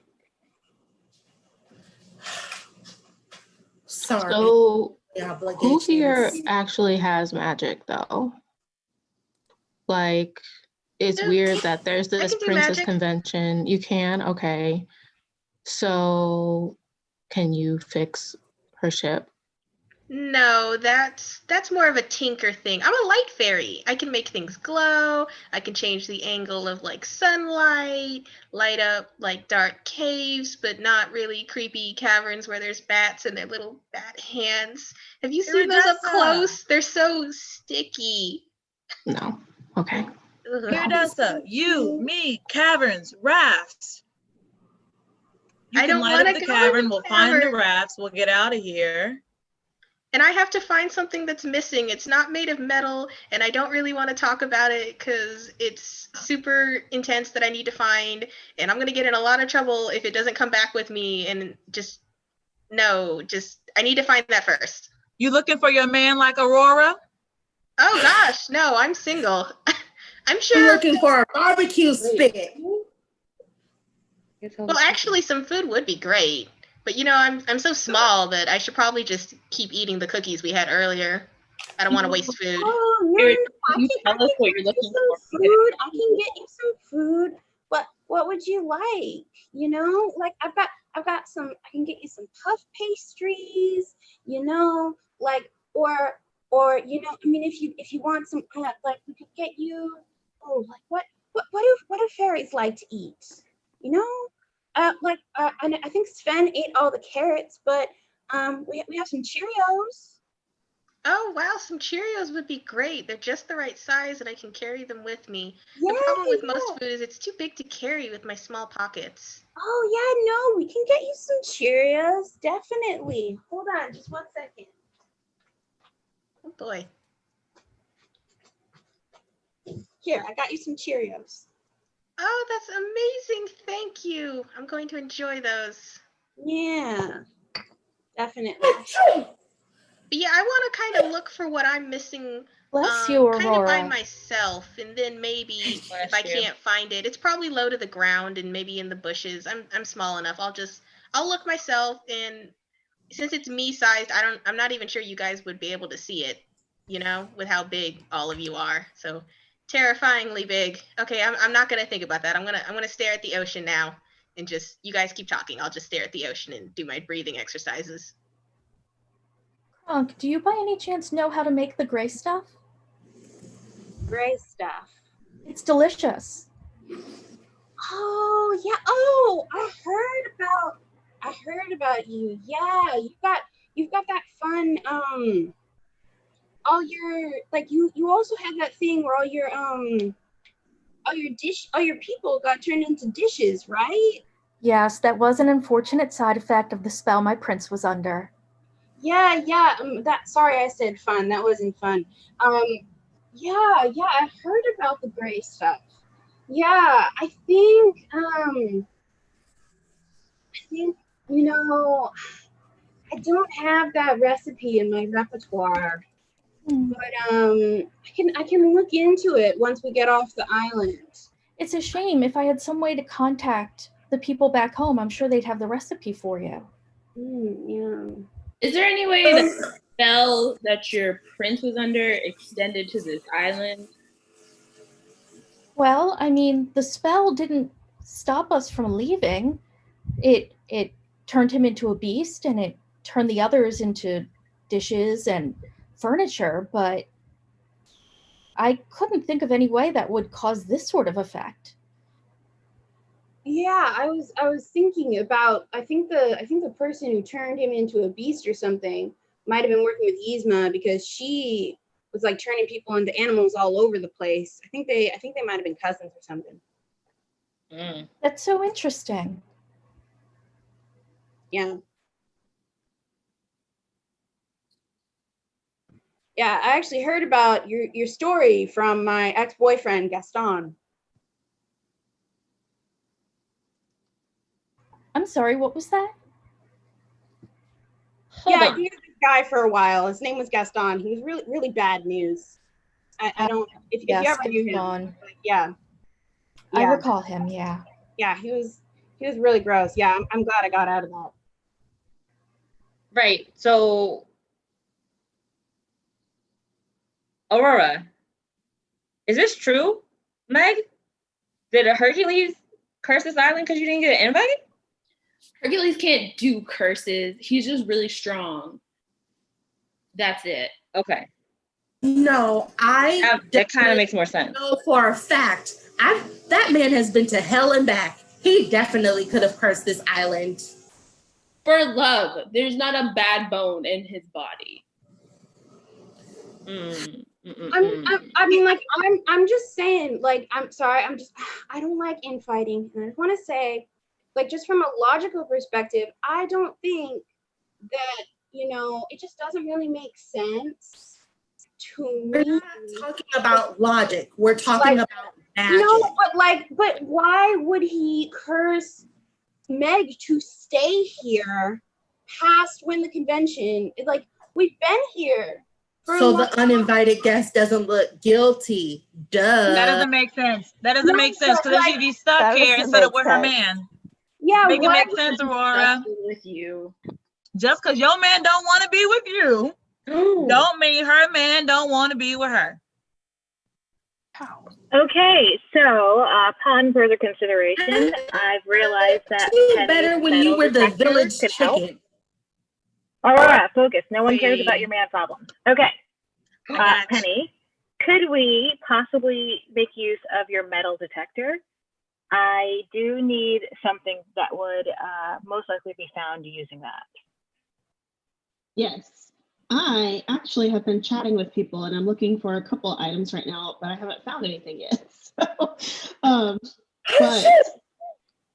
Sorry. So The who obligations. here actually has magic though? Like, it's weird that there's this can do princess magic. convention. You can? Okay. So can you fix her ship? No, that's more of a tinker thing. I'm a light fairy. I can make things glow. I can change the angle of like sunlight, light up like dark caves, but not really creepy caverns where there's bats and their little bat hands. Have you seen those up close? They're so sticky. No. Okay. Iridessa, you, me, caverns, rafts. You I can don't light wanna up the go to cavern. the We'll find the cavern. rafts. We'll get out of here. And I have to find something that's missing. It's not made of metal, and I don't really want to talk about it because it's super intense that I need to find, and I'm going to get in a lot of trouble if it doesn't come back with me, and I need to find that first. You looking for your man like Aurora? Oh gosh, no, I'm single. I'm I'm sure. looking for a barbecue spit. Well, actually, some food would be great. But I'm so small that I should probably just keep eating the cookies we had earlier. I don't want to waste food. Oh no! I can get you some food. I can get you some food. What would you like? You know, like I've got some. I can get you some puff pastries. You know, like or you know. I mean, if you want some like we could get you. Oh, like what do fairies like to eat? You know. I think Sven ate all the carrots, but we have some Cheerios. Oh, wow, some Cheerios would be great. They're just the right size and I can carry them with me. Yeah, The problem with most food is it's too big to carry with my small pockets. Oh yeah, no, we can get you some Cheerios, definitely. Hold on, just 1 second. Oh boy. Here, I got you some Cheerios. Oh, that's amazing. Thank you. I'm going to enjoy those. Yeah, definitely. But yeah, I want to kind of look for what I'm missing. Bless you, kind of by Aurora. myself, and then maybe if I can't find it, it's probably low to the ground and maybe in the bushes. I'm small enough. I'll look myself, and since it's me sized, I'm not even sure you guys would be able to see it, with how big all of you are. So terrifyingly big. Okay, I'm not gonna think about that. I'm gonna stare at the ocean now and just you guys keep talking. I'll just stare at the ocean and do my breathing exercises. Kronk, do you by any chance know how to make the gray stuff? Gray stuff. It's delicious. Oh yeah. Oh, I heard about you. Yeah, you've got that fun all your like you also had that thing where all your people got turned into dishes, right? Yes, that was an unfortunate side effect of the spell my prince was under. Yeah, yeah. That sorry I said fun. That wasn't fun. Yeah, yeah, I heard about the gray stuff. Yeah, I think you know, I don't have that recipe in my repertoire, but I can look into it once we get off the island. It's a shame. If I had some way to contact the people back home, I'm sure they'd have the recipe for you. Yeah. Is there any way that the spell that your prince was under extended to this island? Well, I mean, the spell didn't stop us from leaving. It turned him into a beast, and it turned the others into dishes and furniture, but I couldn't think of any way that would cause this sort of effect. Yeah, I was thinking about I think the person who turned him into a beast or something might have been working with Yzma because she was like turning people into animals all over the place. I think they might have been cousins or something. That's so interesting. Yeah. Yeah, I actually heard about your story from my ex-boyfriend Gaston. I'm sorry, what was that? Yeah, he was a guy for a while. His name was Gaston. He was really bad news. I don't if you Yes, ever knew him. Yeah. I recall him, yeah. Yeah, he was really gross. Yeah, I'm glad I got out of that. Right. So, Aurora, is this true, Meg? Did a Hercules curse this island because you didn't get an invite? Hercules can't do curses. He's just really strong. That's it. Okay. No, that kind of makes more sense. know for a fact. That man has been to hell and back. He definitely could have cursed this island. For love, there's not a bad bone in his body. I'm just saying, like, I'm sorry, I don't like infighting, and I just want to say, like, just from a logical perspective, I don't think that it just doesn't really make sense to me. We're not talking about logic. We're talking about magic. No, but why would he curse Meg to stay here past when the convention? Like, we've been here. So the uninvited guest doesn't look guilty. Duh. That doesn't make sense. That doesn't make sense because then she'd be stuck here instead of with her man. Yeah, make it make sense, Aurora. With you. Just because your man don't want to be with you, don't mean her man don't want to be with her. Okay, so upon further consideration, I've realized that better when you were the village chicken. Aurora, focus. No one cares about your man problems. Okay. Penny, could we possibly make use of your metal detector? I do need something that would most likely be found using that. Yes. I actually have been chatting with people and I'm looking for a couple items right now, but I haven't found anything yet. So, but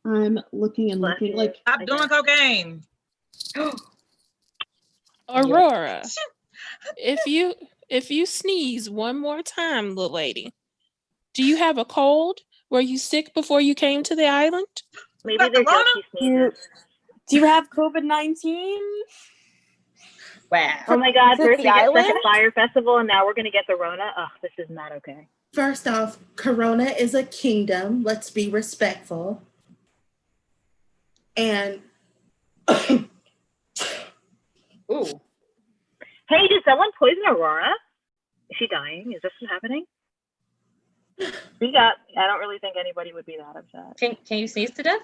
I'm looking and looking. Like, stop doing cocaine. Aurora, if you sneeze one more time, little lady, do you have a cold? Were you sick before you came to the island? Maybe they're jokey sneezes. Do you have COVID-19? Wow. Oh my God, Is it first the we get stuck island? at Fire Festival and now we're going to get the Rona. Oh, this is not okay. First off, Corona is a kingdom. Let's be respectful. And ooh. Hey, did someone poison Aurora? Is she dying? Is this what's happening? I don't really think anybody would be that upset. Can you sneeze to death?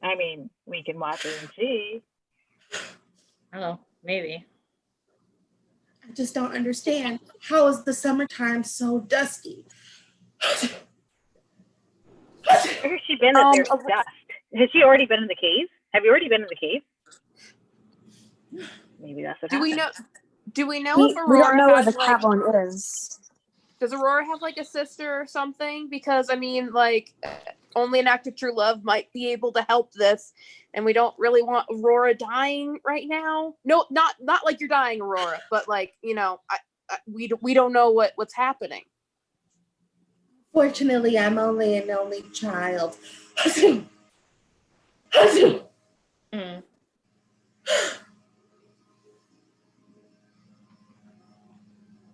I mean, we can watch it and see. Oh, maybe. I just don't understand. How is the summertime so dusty? Where has she been that there's dust? Has she already been in the cave? Have you already been in the cave? Maybe that's what happened. Do we know if We don't Aurora know where has the like? cavern is. Does Aurora have like a sister or something? Because I mean, like, only an act of true love might be able to help this, and we don't really want Aurora dying right now. No, not like you're dying, Aurora, but like, you know, we don't know what's happening. Fortunately, I'm only an only child.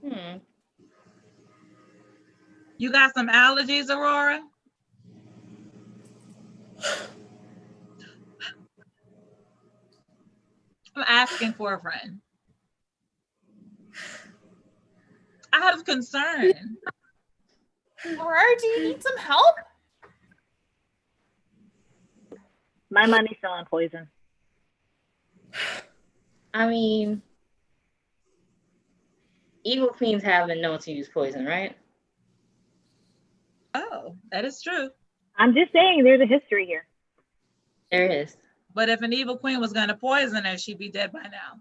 Mm. You got some allergies, Aurora? I'm asking for a friend. I have concern. Aurora, do you need some help? My money's still on poison. I mean, evil queens have been known to use poison, right? Oh, that is true. I'm just saying there's a history here. There is. But if an evil queen was going to poison her, she'd be dead by now.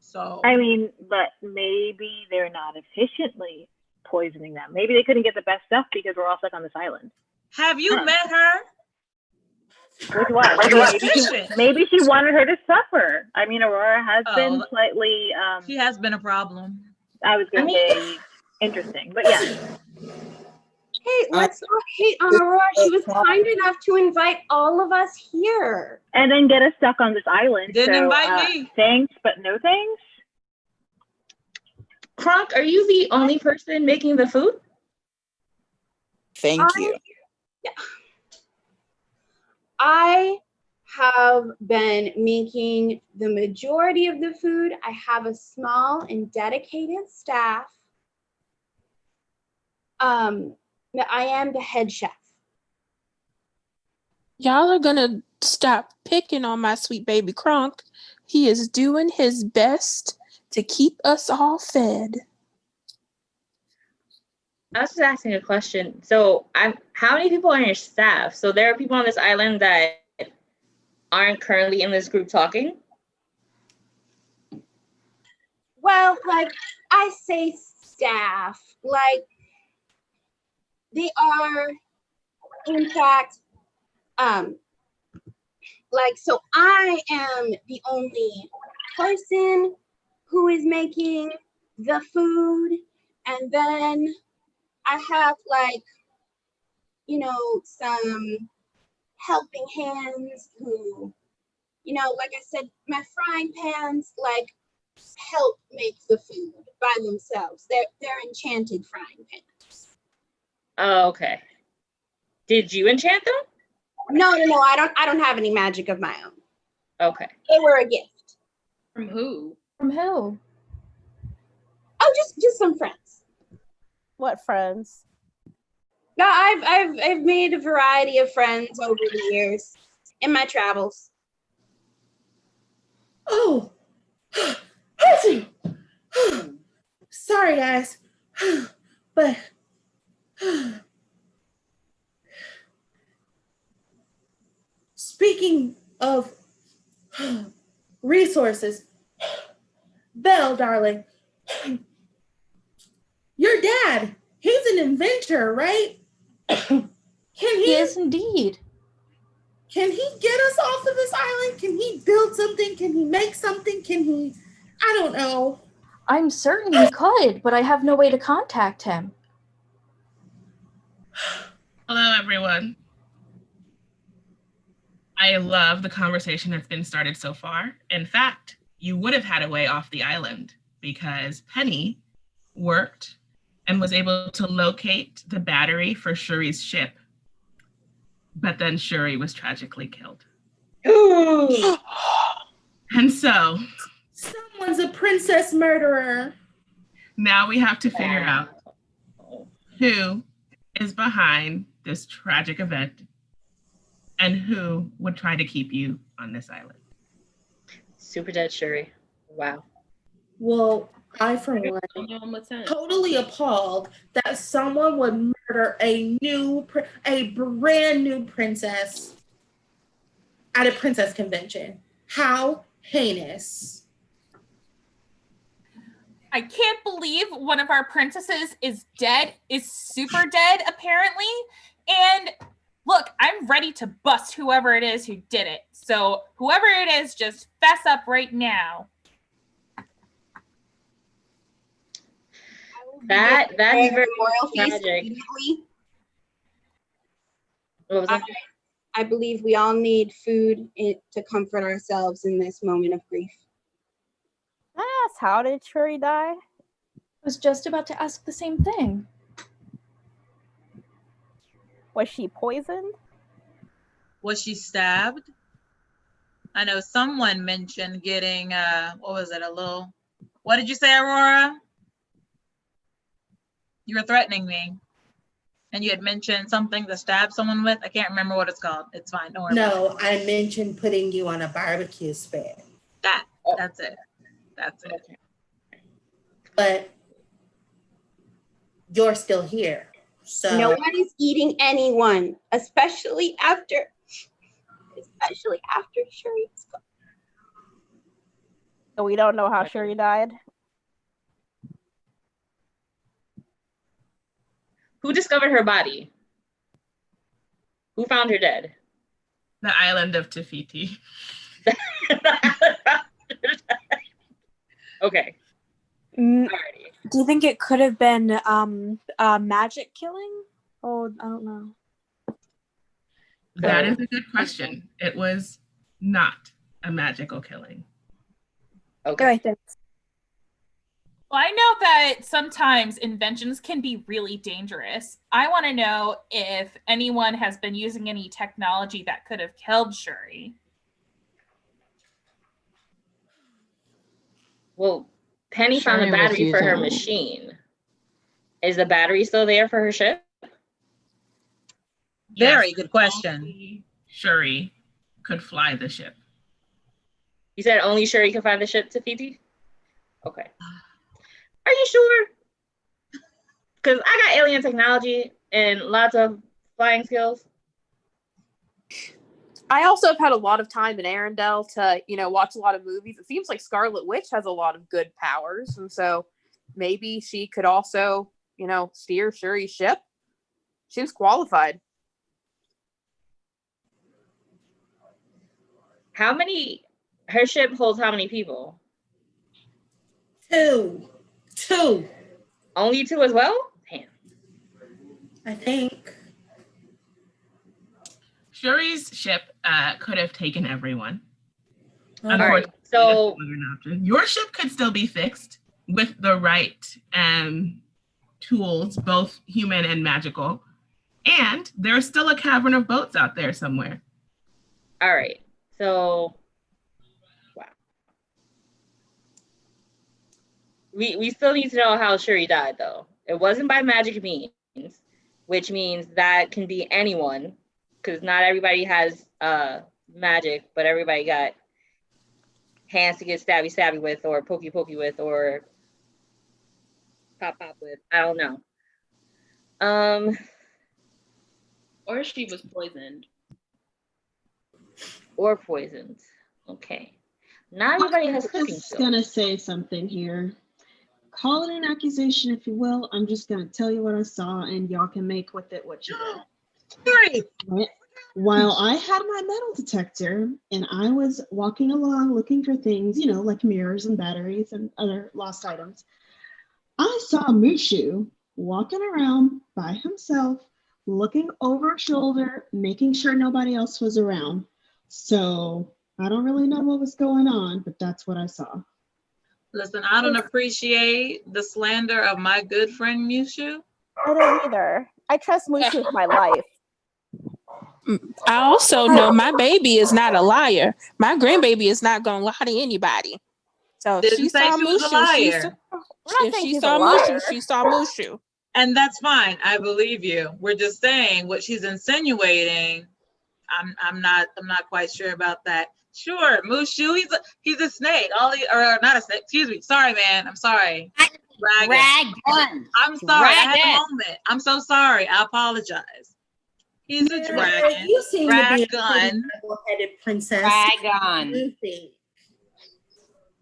So I mean, but maybe they're not efficiently poisoning them. Maybe they couldn't get the best stuff because we're all stuck on this island. have you met her? Which one? Maybe she wanted her to suffer. I mean, Aurora has been slightly. She has been a problem. I was going to say interesting, but yeah. Hey, let's not hate on Aurora. She was kind enough to invite all of us here. And then get us stuck on this island. Didn't so, invite me. Thanks, but no thanks. Kronk, are you the only person making the food? Thank you. I have been making the majority of the food. I have a small and dedicated staff. I am the head chef. Y'all are gonna stop picking on my sweet baby Kronk. He is doing his best to keep us all fed. I was just asking a question. So, how many people are on your staff? So there are people on this island that aren't currently in this group talking? Well, like, I say staff, like, they are, in fact, like, so I am the only person who is making the food, and then I have, like, you know, some helping hands who, you know, like I said, my frying pans, like, help make the food by themselves. They're enchanted frying pans. Oh, okay. Did you enchant them? No, I don't have any magic of my own. Okay. They were a gift. From who? From who? Oh, just some friends. What friends? No, I've made a variety of friends over the years in my travels. Oh, sorry guys, but speaking of resources, Belle, darling, your dad, he's an inventor, right? He is indeed. Can he get us off of this island? Can he build something? Can he make something? Can he, I don't know. I'm certain he could, but I have no way to contact him. Hello, everyone. I love the conversation that's been started so far. In fact, you would have had a way off the island because Penny worked and was able to locate the battery for Shuri's ship. But then Shuri was tragically killed. And so someone's a princess murderer. Now we have to figure out who is behind this tragic event and who would try to keep you on this island. Super dead Shuri. Wow. Well, I, for one, totally appalled that someone would murder a brand new princess at a princess convention. How heinous. I can't believe one of our princesses is super dead, apparently. And look, I'm ready to bust whoever it is who did it. So whoever it is, just fess up right now. That's very tragic. What was that? I believe we all need food to comfort ourselves in this moment of grief. Yes, how did Shuri die? I was just about to ask the same thing. Was she poisoned? Was she stabbed? I know someone mentioned getting, what was it, what did you say, Aurora? You were threatening me. And you had mentioned something to stab someone with. I can't remember what it's called. It's fine. Don't worry. No, I mentioned putting you on a barbecue spit. That's it. That's it. Okay. But you're still here. So nobody's eating anyone, especially after Shuri's gone. So we don't know how Shuri died. Who discovered her body? Who found her dead? The island of Te Fiti. Okay. Do you think it could have been magic killing? Oh, I don't know. That is a good question. It was not a magical killing. Okay. Right, thanks. Well, I know that sometimes inventions can be really dangerous. I want to know if anyone has been using any technology that could have killed Shuri. Well, Penny found a battery for her machine. Is the battery still there for her ship? Very good question. Shuri could fly the ship. You said only Shuri could fly the ship to Fiji? Okay. Are you sure? Because I got alien technology and lots of flying skills. I also have had a lot of time in Arendelle to, watch a lot of movies. It seems like Scarlet Witch has a lot of good powers. And so maybe she could also, steer Shuri's ship. Seems qualified. Her ship holds how many people? Two. Only 2 as well? Damn. I think. Shuri's ship could have taken everyone. All right, so your ship could still be fixed with the right tools, both human and magical. And there's still a cavern of boats out there somewhere. All right, so wow. We still need to know how Shuri died, though. It wasn't by magic means, which means that can be anyone, because not everybody has magic, but everybody got hands to get stabby with, or pokey with, or pop with. I don't know. Or she was poisoned. Or poisoned. Okay. Not everybody has cooking skills. I'm just gonna say something here. Call it an accusation if you will. I'm just gonna tell you what I saw, and y'all can make with it what you will. Right. While I had my metal detector and I was walking along looking for things, like mirrors and batteries and other lost items, I saw Mushu walking around by himself, looking over his shoulder, making sure nobody else was around. So I don't really know what was going on, but that's what I saw. Listen, I don't appreciate the slander of my good friend Mushu. I don't either. I trust Mushu with my life. I also know my baby is not a liar. My grandbaby is not gonna lie to anybody. So if she saw Mushu, she saw Mushu. And that's fine. I believe you. We're just saying what she's insinuating. I'm not quite sure about that. Sure, Mushu. He's a snake. Or not a snake. Excuse me. Sorry, man. I'm sorry. Dragon. I'm sorry. I had a Dragon. moment. I'm so sorry. I apologize. He's a dragon. You seem to be a pretty Dragon. level-headed princess. Dragon. You think?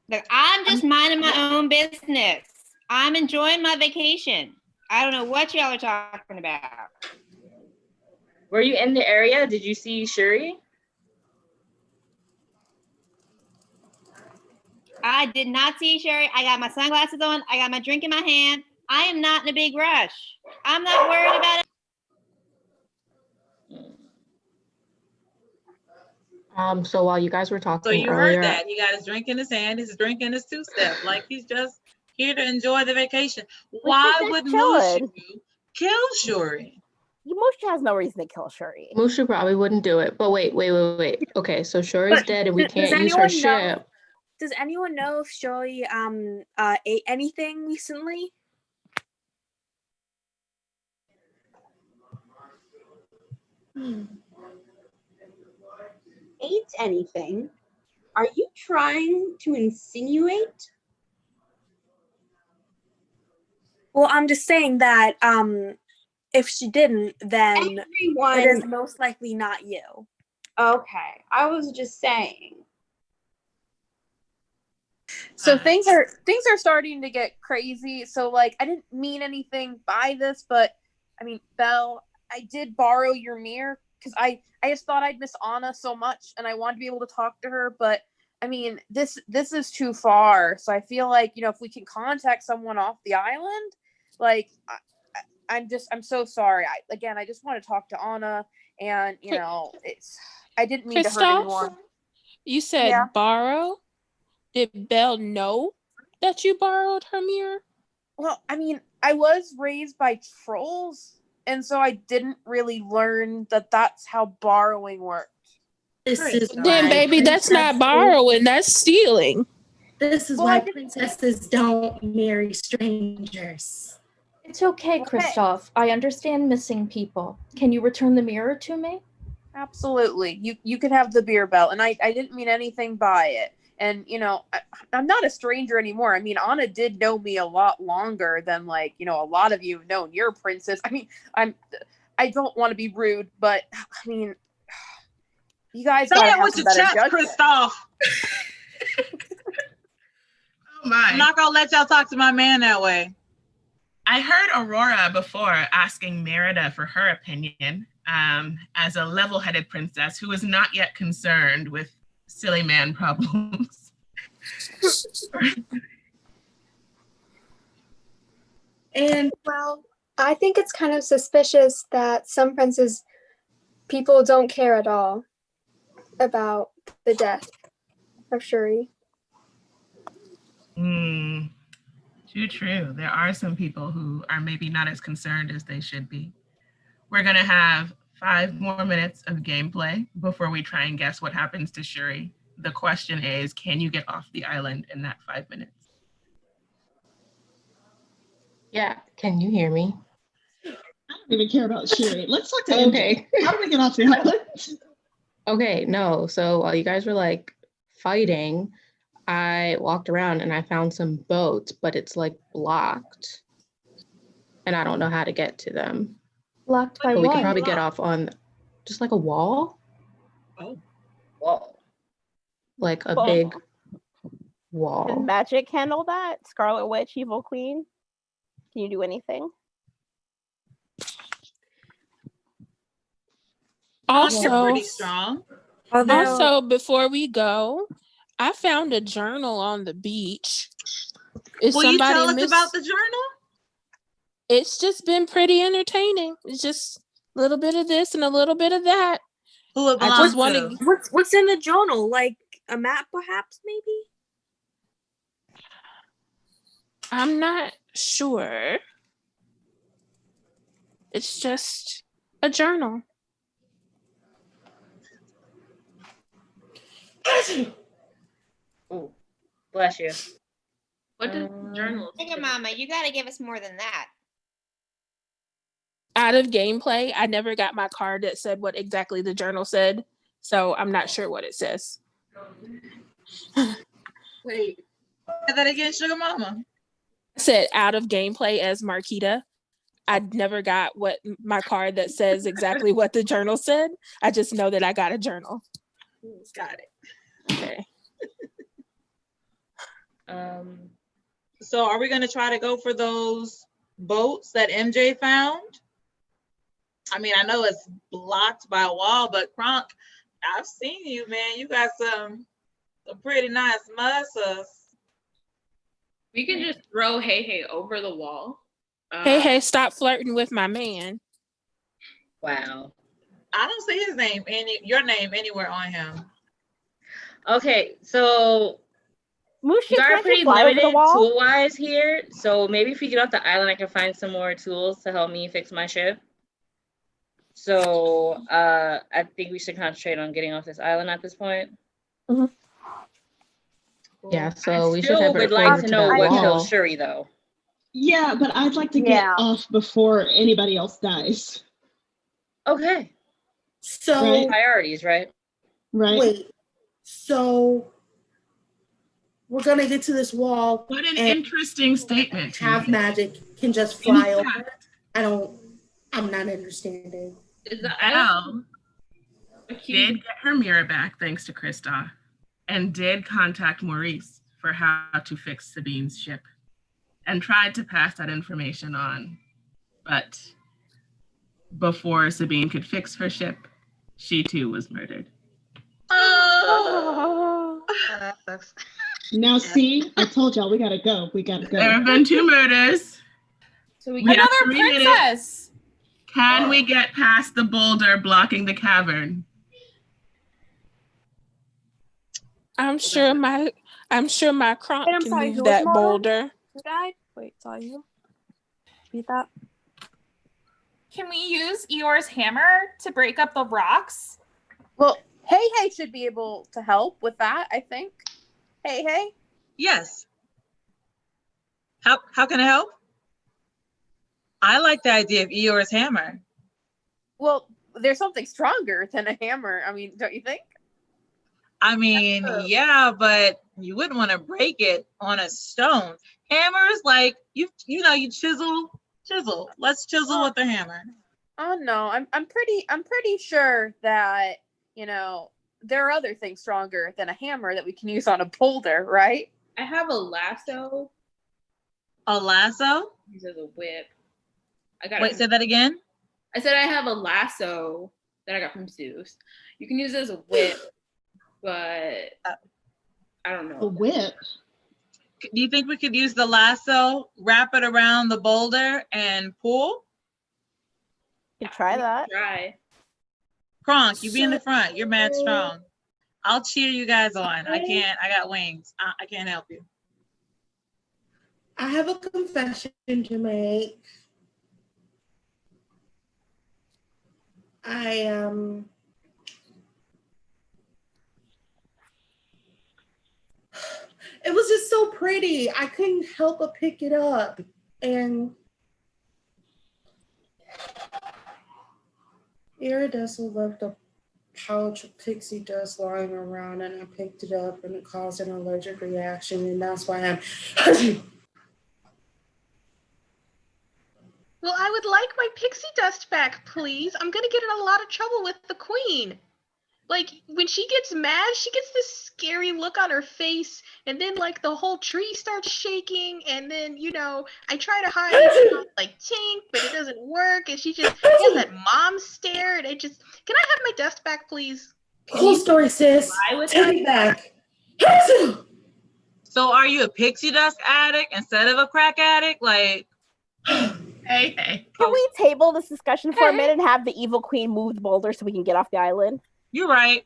Look, I'm just minding my own business. I'm enjoying my vacation. I don't know what y'all are talking about. Were you in the area? Did you see Shuri? I did not see Sherry. I got my sunglasses on. I got my drink in my hand. I am not in a big rush. I'm not worried about it. So while you guys were talking So you earlier, heard that. He got his drink in his hand, his drink in his two-step. Like he's just here to enjoy the vacation. Why would Mushu kill Shuri? Mushu has no reason to kill Shuri. Mushu probably wouldn't do it. But wait. Okay, so Shuri's dead and we Does can't use her anyone know- ship. Does anyone know if Shuri ate anything recently? Ate anything? Are you trying to insinuate? Well, I'm just saying that if she didn't, then it is most likely not you. Okay, I was just saying. So things are starting to get crazy. So like I didn't mean anything by this, but I mean, Belle, I did borrow your mirror because I just thought I'd miss Anna so much and I wanted to be able to talk to her, but I mean this is too far. So I feel like, you know, if we can contact someone off the island, like I'm so sorry. I just want to talk to Anna, and you know, I didn't mean to hurt anyone. You said borrow? Did Belle know that you borrowed her mirror? Well, I mean, I was raised by trolls, and so I didn't really learn that that's how borrowing worked. Then, baby, that's not borrowing, that's stealing. This is why princesses don't marry strangers. It's okay, Kristoff. I understand missing people. Can you return the mirror to me? Absolutely. You could have the beer belt, and I didn't mean anything by it. And, you know, I'm not a stranger anymore. I mean, Anna did know me a lot longer than, like, you know, a lot of you have known your princess. I mean, I don't want to be rude, but, I mean, you guys gotta have some better judgment. Kristoff. Oh my. I'm not gonna let y'all talk to my man that way. I heard Aurora before asking Merida for her opinion as a level-headed princess who is not yet concerned with silly man problems. And well, I think it's kind of suspicious that some princes people don't care at all about the death of Shuri. Too true. There are some people who are maybe not as concerned as they should be. We're gonna have 5 more minutes of gameplay before we try and guess what happens to Shuri. The question is, can you get off the island in that 5 minutes? Yeah, can you hear me? I don't even care about Shuri. Let's talk to Okay. MJ. How do we get off the island? Okay, no. So while you guys were like fighting, I walked around and I found some boats, but it's like blocked. And I don't know how to get to them. Blocked by But we what? could probably get off on just like a wall. Oh, whoa. Like a Well, big Can wall. magic handle that? Scarlet Witch, Evil Queen? Can you do anything? Also, pretty strong. Also, before we go, I found a journal on the beach. Is Will you somebody tell us about the journal? It's just been pretty entertaining. It's just a little bit of this and a little bit of that. Who it I belongs just want to? What's in the journal? Like a map, perhaps, maybe? I'm not sure. It's just a journal. Ooh, bless you. What does journal? Sugar Mama, you gotta give us more than that. Out of gameplay, I never got my card that said what exactly the journal said, so I'm not sure what it says. Wait, say that again, Sugar Mama. I said out of gameplay as Marquita. I never got what my card that says exactly what the journal said. I just know that I got a journal. Got it. Okay. So are we gonna try to go for those boats that MJ found? I mean, I know it's blocked by a wall, but Kronk, I've seen you, man. You got some pretty nice muscles. We can just throw Hey Hey over the wall. Hey, stop flirting with my man. Wow. I don't see your name anywhere on him. Okay, so Mushu, you can are I pretty just fly over the limited wall? tool-wise here. So maybe if we get off the island, I can find some more tools to help me fix my ship. So I think we should concentrate on getting off this island at this point. Yeah, so we should Still head would over like to to know that what wall. kills Shuri, though. Yeah, but I'd like to get off before anybody else dies. Okay. So Right. Priorities, right? Right. Wait. So we're gonna get to this wall. What an interesting statement. Have magic can just fly over. I'm not understanding. Is the Elle did get her mirror back thanks to Kristoff, and did contact Maurice for how to fix Sabine's ship, and tried to pass that information on. But before Sabine could fix her ship, she too was murdered. Oh, that sucks. Now see, I told y'all we gotta go. We gotta go. There have been 2 murders. So we have Another 3 minutes. princess. Can we get past the boulder blocking the cavern? I'm sure my Kronk Wait, I'm can sorry, move who was that murdered? boulder. Who died? Wait, saw you? Beat that? Can we use Eeyore's hammer to break up the rocks? Well, Hey Hey should be able to help with that, I think. Hey Hey? yes. How can I help? I like the idea of Eeyore's hammer. Well, there's something stronger than a hammer. I mean, don't you think? I mean, yeah, but you wouldn't want to break it on a stone. Hammers, like you chisel. Let's chisel with the hammer. Oh no, I'm pretty sure that, there are other things stronger than a hammer that we can use on a boulder, right? I have a lasso. A lasso? Use as a whip. Wait, say that again. I said I have a lasso that I got from Zeus. You can use it as a whip, but I don't know. A whip? Do you think we could use the lasso, wrap it around the boulder, and pull? You can try that. Try. Kronk, you be in the front. You're mad strong. I'll cheer you guys on. I got wings. I can't help you. I have a confession to make. It was just so pretty. I couldn't help but pick it up. And Iridescent left a pouch of pixie dust lying around, and I picked it up, and it caused an allergic reaction, and that's why I'm Well, I would like my pixie dust back, please. I'm gonna get in a lot of trouble with the queen. Like, when she gets mad, she gets this scary look on her face, and then, like, the whole tree starts shaking, and then, I try to hide it, like, Tink, but it doesn't work, and she has that mom stare, and can I have my dust back, please? Cool story, sis. Take it back. So are you a pixie dust addict instead of a crack addict? Like, hey. Can we table this discussion for a minute and have the evil queen move the boulder so we can get off the island? You're right.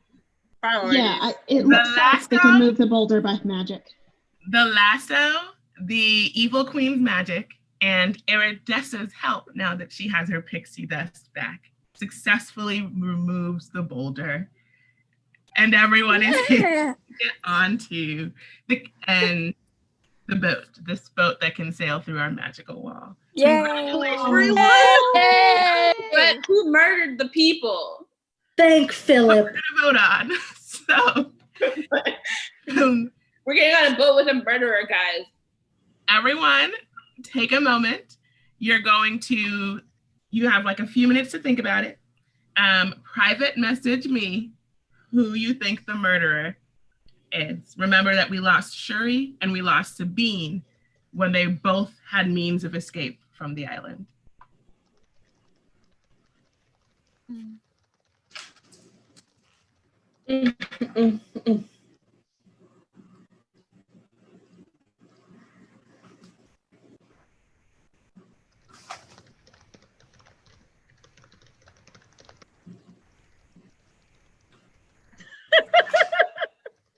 Priorities. Yeah, it looks like they can move the boulder by magic. The lasso, the evil queen's magic, and Iridessa's help, now that she has her pixie dust back, successfully removes the boulder. And everyone is here to get onto the boat, this boat that can sail through our magical wall. Congratulations. But who murdered the people? Thank Philip. We're gonna vote on. So We're getting on a boat with a murderer, guys. Everyone, take a moment. You have like a few minutes to think about it. Private message me who you think the murderer is. Remember that we lost Shuri and we lost Sabine when they both had means of escape from the island.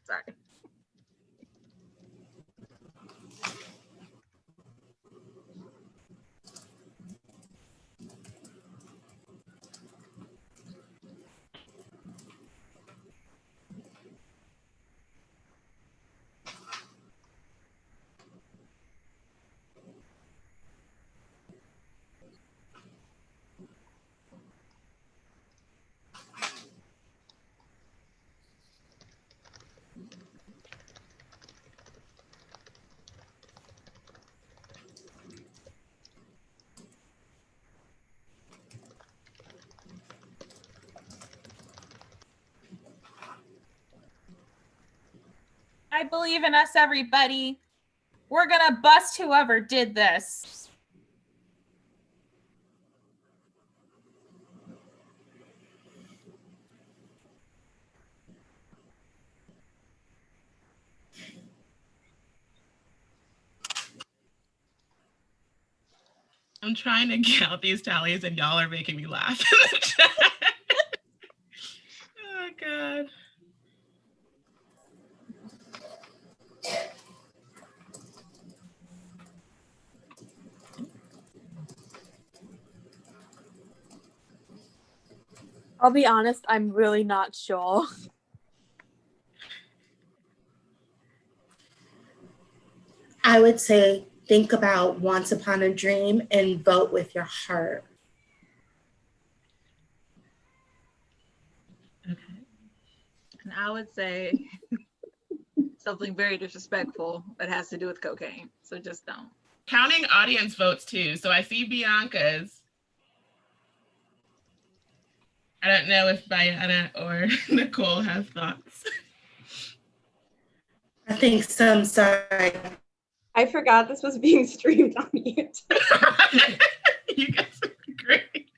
Sorry. I believe in us, everybody. We're gonna bust whoever did this. I'm trying to count these tallies and y'all are making me laugh. Oh, God. I'll be honest, I'm really not sure. I would say think about Once Upon a Dream and vote with your heart. And I would say something very disrespectful that has to do with cocaine. So just don't. Counting audience votes too. So I see Bianca's. I don't know if Diana or Nicole have thoughts. I think some side. I forgot this was being streamed on YouTube. You guys are great.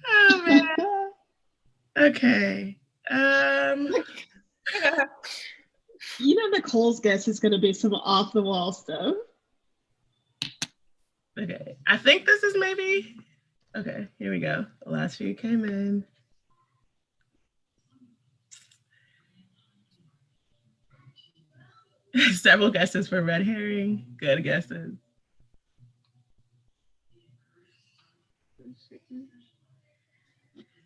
Oh man. Okay. You know, Nicole's guess is going to be some off the wall stuff. Okay. I think this is maybe. Okay, here we go. The last few came in. Several guesses for red herring. Good guesses.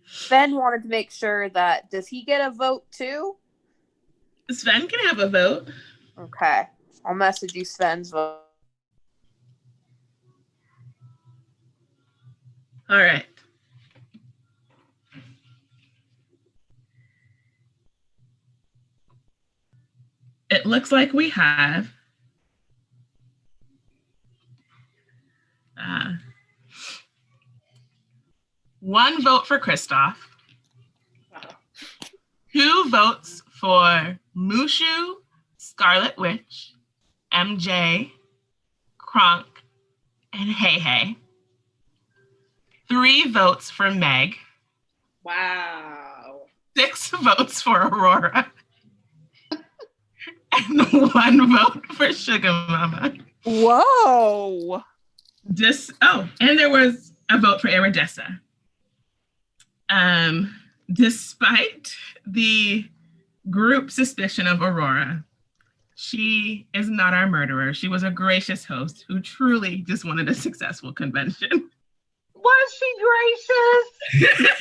Sven wanted to make sure that, does he get a vote too? Sven can have a vote. Okay. I'll message you Sven's vote. All right. It looks like we have one vote for Kristoff, 2 votes for Mushu, Scarlet Witch, MJ, Kronk, and Hey Hey. 3 votes for Meg. Wow. 6 votes for Aurora. And 1 vote for Sugar Mama. Whoa. And there was a vote for Iridessa. Despite the group suspicion of Aurora, she is not our murderer. She was a gracious host who truly just wanted a successful convention. Was she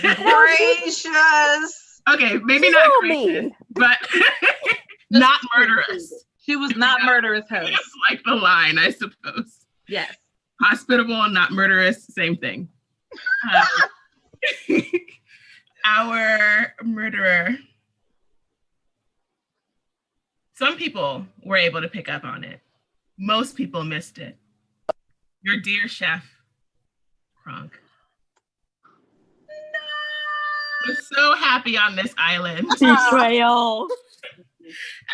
gracious? Gracious. Okay, maybe not gracious, but not murderous. She was not murderous host. It's like the line, I suppose. Yes. Hospitable, not murderous, same thing. Our murderer Some people were able to pick up on it. Most people missed it. Your dear chef, Kronk, was so happy on this island. Betrayal.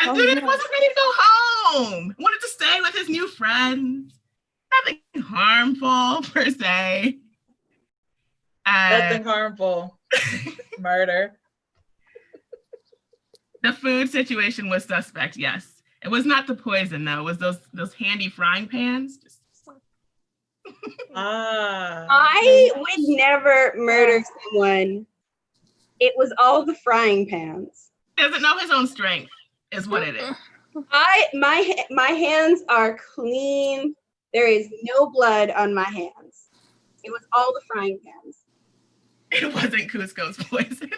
And then wasn't ready to go home. Wanted to stay with his new friends. Nothing harmful per se. Nothing harmful. Murder. The food situation was suspect, yes. It was not the poison though. It was those handy frying pans. I would never murder someone. It was all the frying pans. Doesn't know his own strength, is what it is. My hands are clean. There is no blood on my hands. It was all the frying pans. It wasn't Cusco's poison.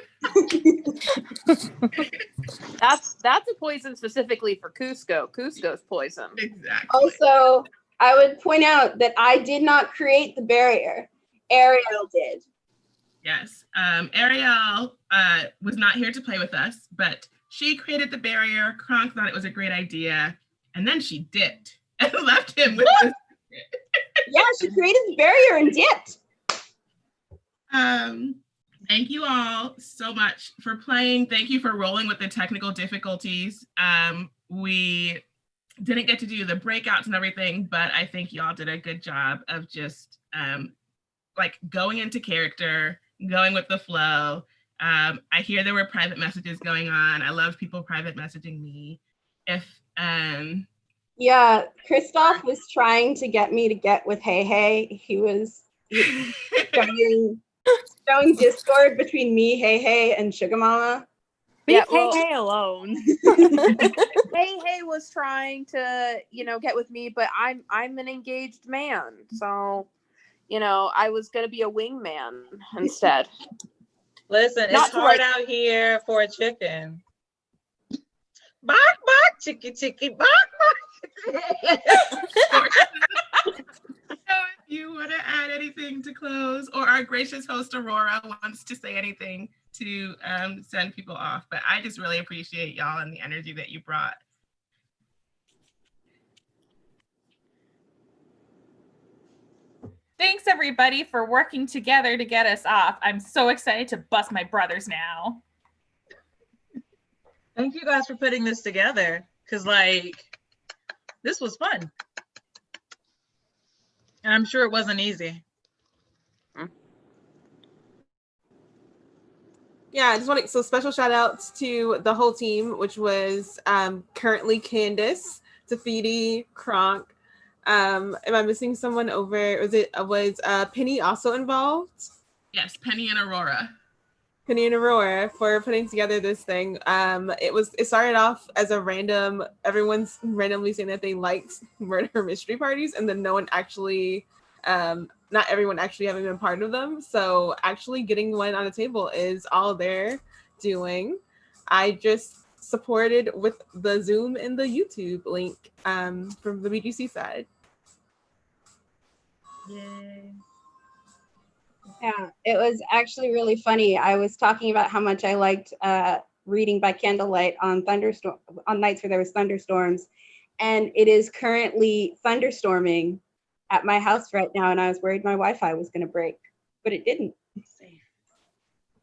That's a poison specifically for Cusco. Cusco's poison. Exactly. Also, I would point out that I did not create the barrier. Ariel did. Yes. Ariel was not here to play with us, but she created the barrier. Kronk thought it was a great idea, and then she dipped and left him with this. Yeah, she created the barrier and dipped. Thank you all so much for playing. Thank you for rolling with the technical difficulties. We didn't get to do the breakouts and everything, but I think y'all did a good job of just like going into character, going with the flow. I hear there were private messages going on. I love people private messaging me. Yeah, Christoph was trying to get me to get with Hey Hey. He was showing Discord between me, Hey Hey, and Sugar Mama. Leave Hey Hey alone. Hey Hey was trying to, get with me, but I'm an engaged man, so I was gonna be a wingman instead. Listen, Not it's to, hard like- out here for a chicken. Bark, bark, chicky, chicky, bark, bark. If you want to add anything to close, or our gracious host Aurora wants to say anything to send people off, but I just really appreciate y'all and the energy that you brought. Thanks everybody for working together to get us off. I'm so excited to bust my brothers now. Thank you guys for putting this together, because this was fun. And I'm sure it wasn't easy. Yeah, I just want to, so special shout outs to the whole team, which was currently Candace, Tafiti, Kronk. Am I missing someone over? Was Penny also involved? Yes, Penny and Aurora. Penny and Aurora for putting together this thing. It started off as everyone's randomly saying that they liked murder mystery parties, and then no one actually, not everyone actually having been part of them. So actually getting one on the table is all they're doing. I just supported with the Zoom and the YouTube link from the BGC side. Yay. Yeah, it was actually really funny. I was talking about how much I liked reading by candlelight on nights where there was thunderstorms, and it is currently thunderstorming at my house right now, and I was worried my Wi-Fi was going to break, but it didn't.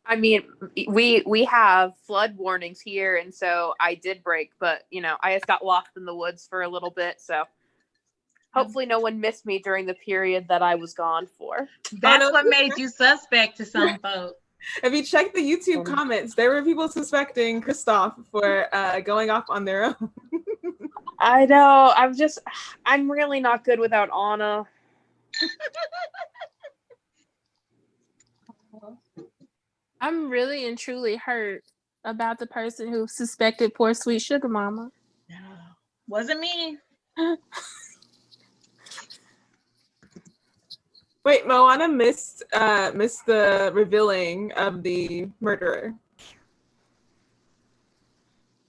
I mean, we have flood warnings here, and so I did break, but I just got lost in the woods for a little bit, so hopefully no one missed me during the period that I was gone for. That's what made you suspect to some folks. If you check the YouTube comments, there were people suspecting Christoph for going off on their own. I know. I'm really not good without Anna. I'm really and truly hurt about the person who suspected poor sweet Sugar Mama. No, wasn't me. Wait, Moana missed the revealing of the murderer.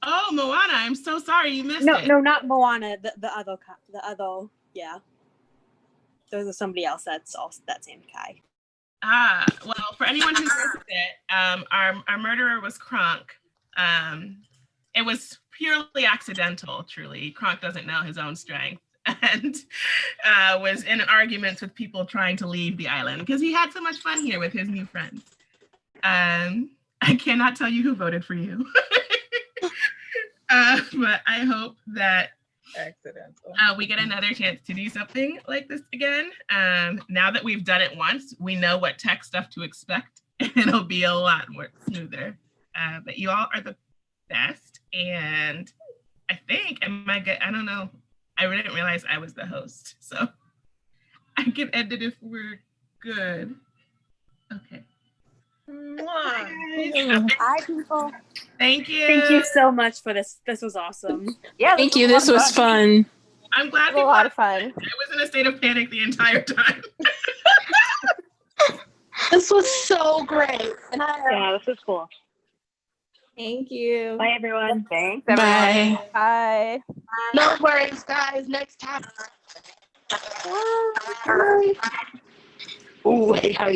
Oh, Moana, I'm so sorry you missed it. No, not Moana. The other, yeah. There's somebody else that's also that same Kai. Well, for anyone who missed it, our murderer was Kronk. it was purely accidental, truly. Kronk doesn't know his own strength and was in arguments with people trying to leave the island because he had so much fun here with his new friends. I cannot tell you who voted for you. But I hope that accidental. We get another chance to do something like this again. Now that we've done it once, we know what tech stuff to expect, and it'll be a lot more smoother. But you all are the best, and I think, am I good? I don't know. I didn't realize I was the host, so I can end it if we're good. Okay. Hi, people. Thank you. Thank you so much for this. This was awesome. Yeah, Thank you. This was fun. I'm glad It was a lot of fun. I was in a state of panic the entire time. This was so great. And Yeah, this was cool. Thank you. Bye, everyone. Thanks, Bye. Bye. no worries, guys. Next time. Bye. Oh, hey, how you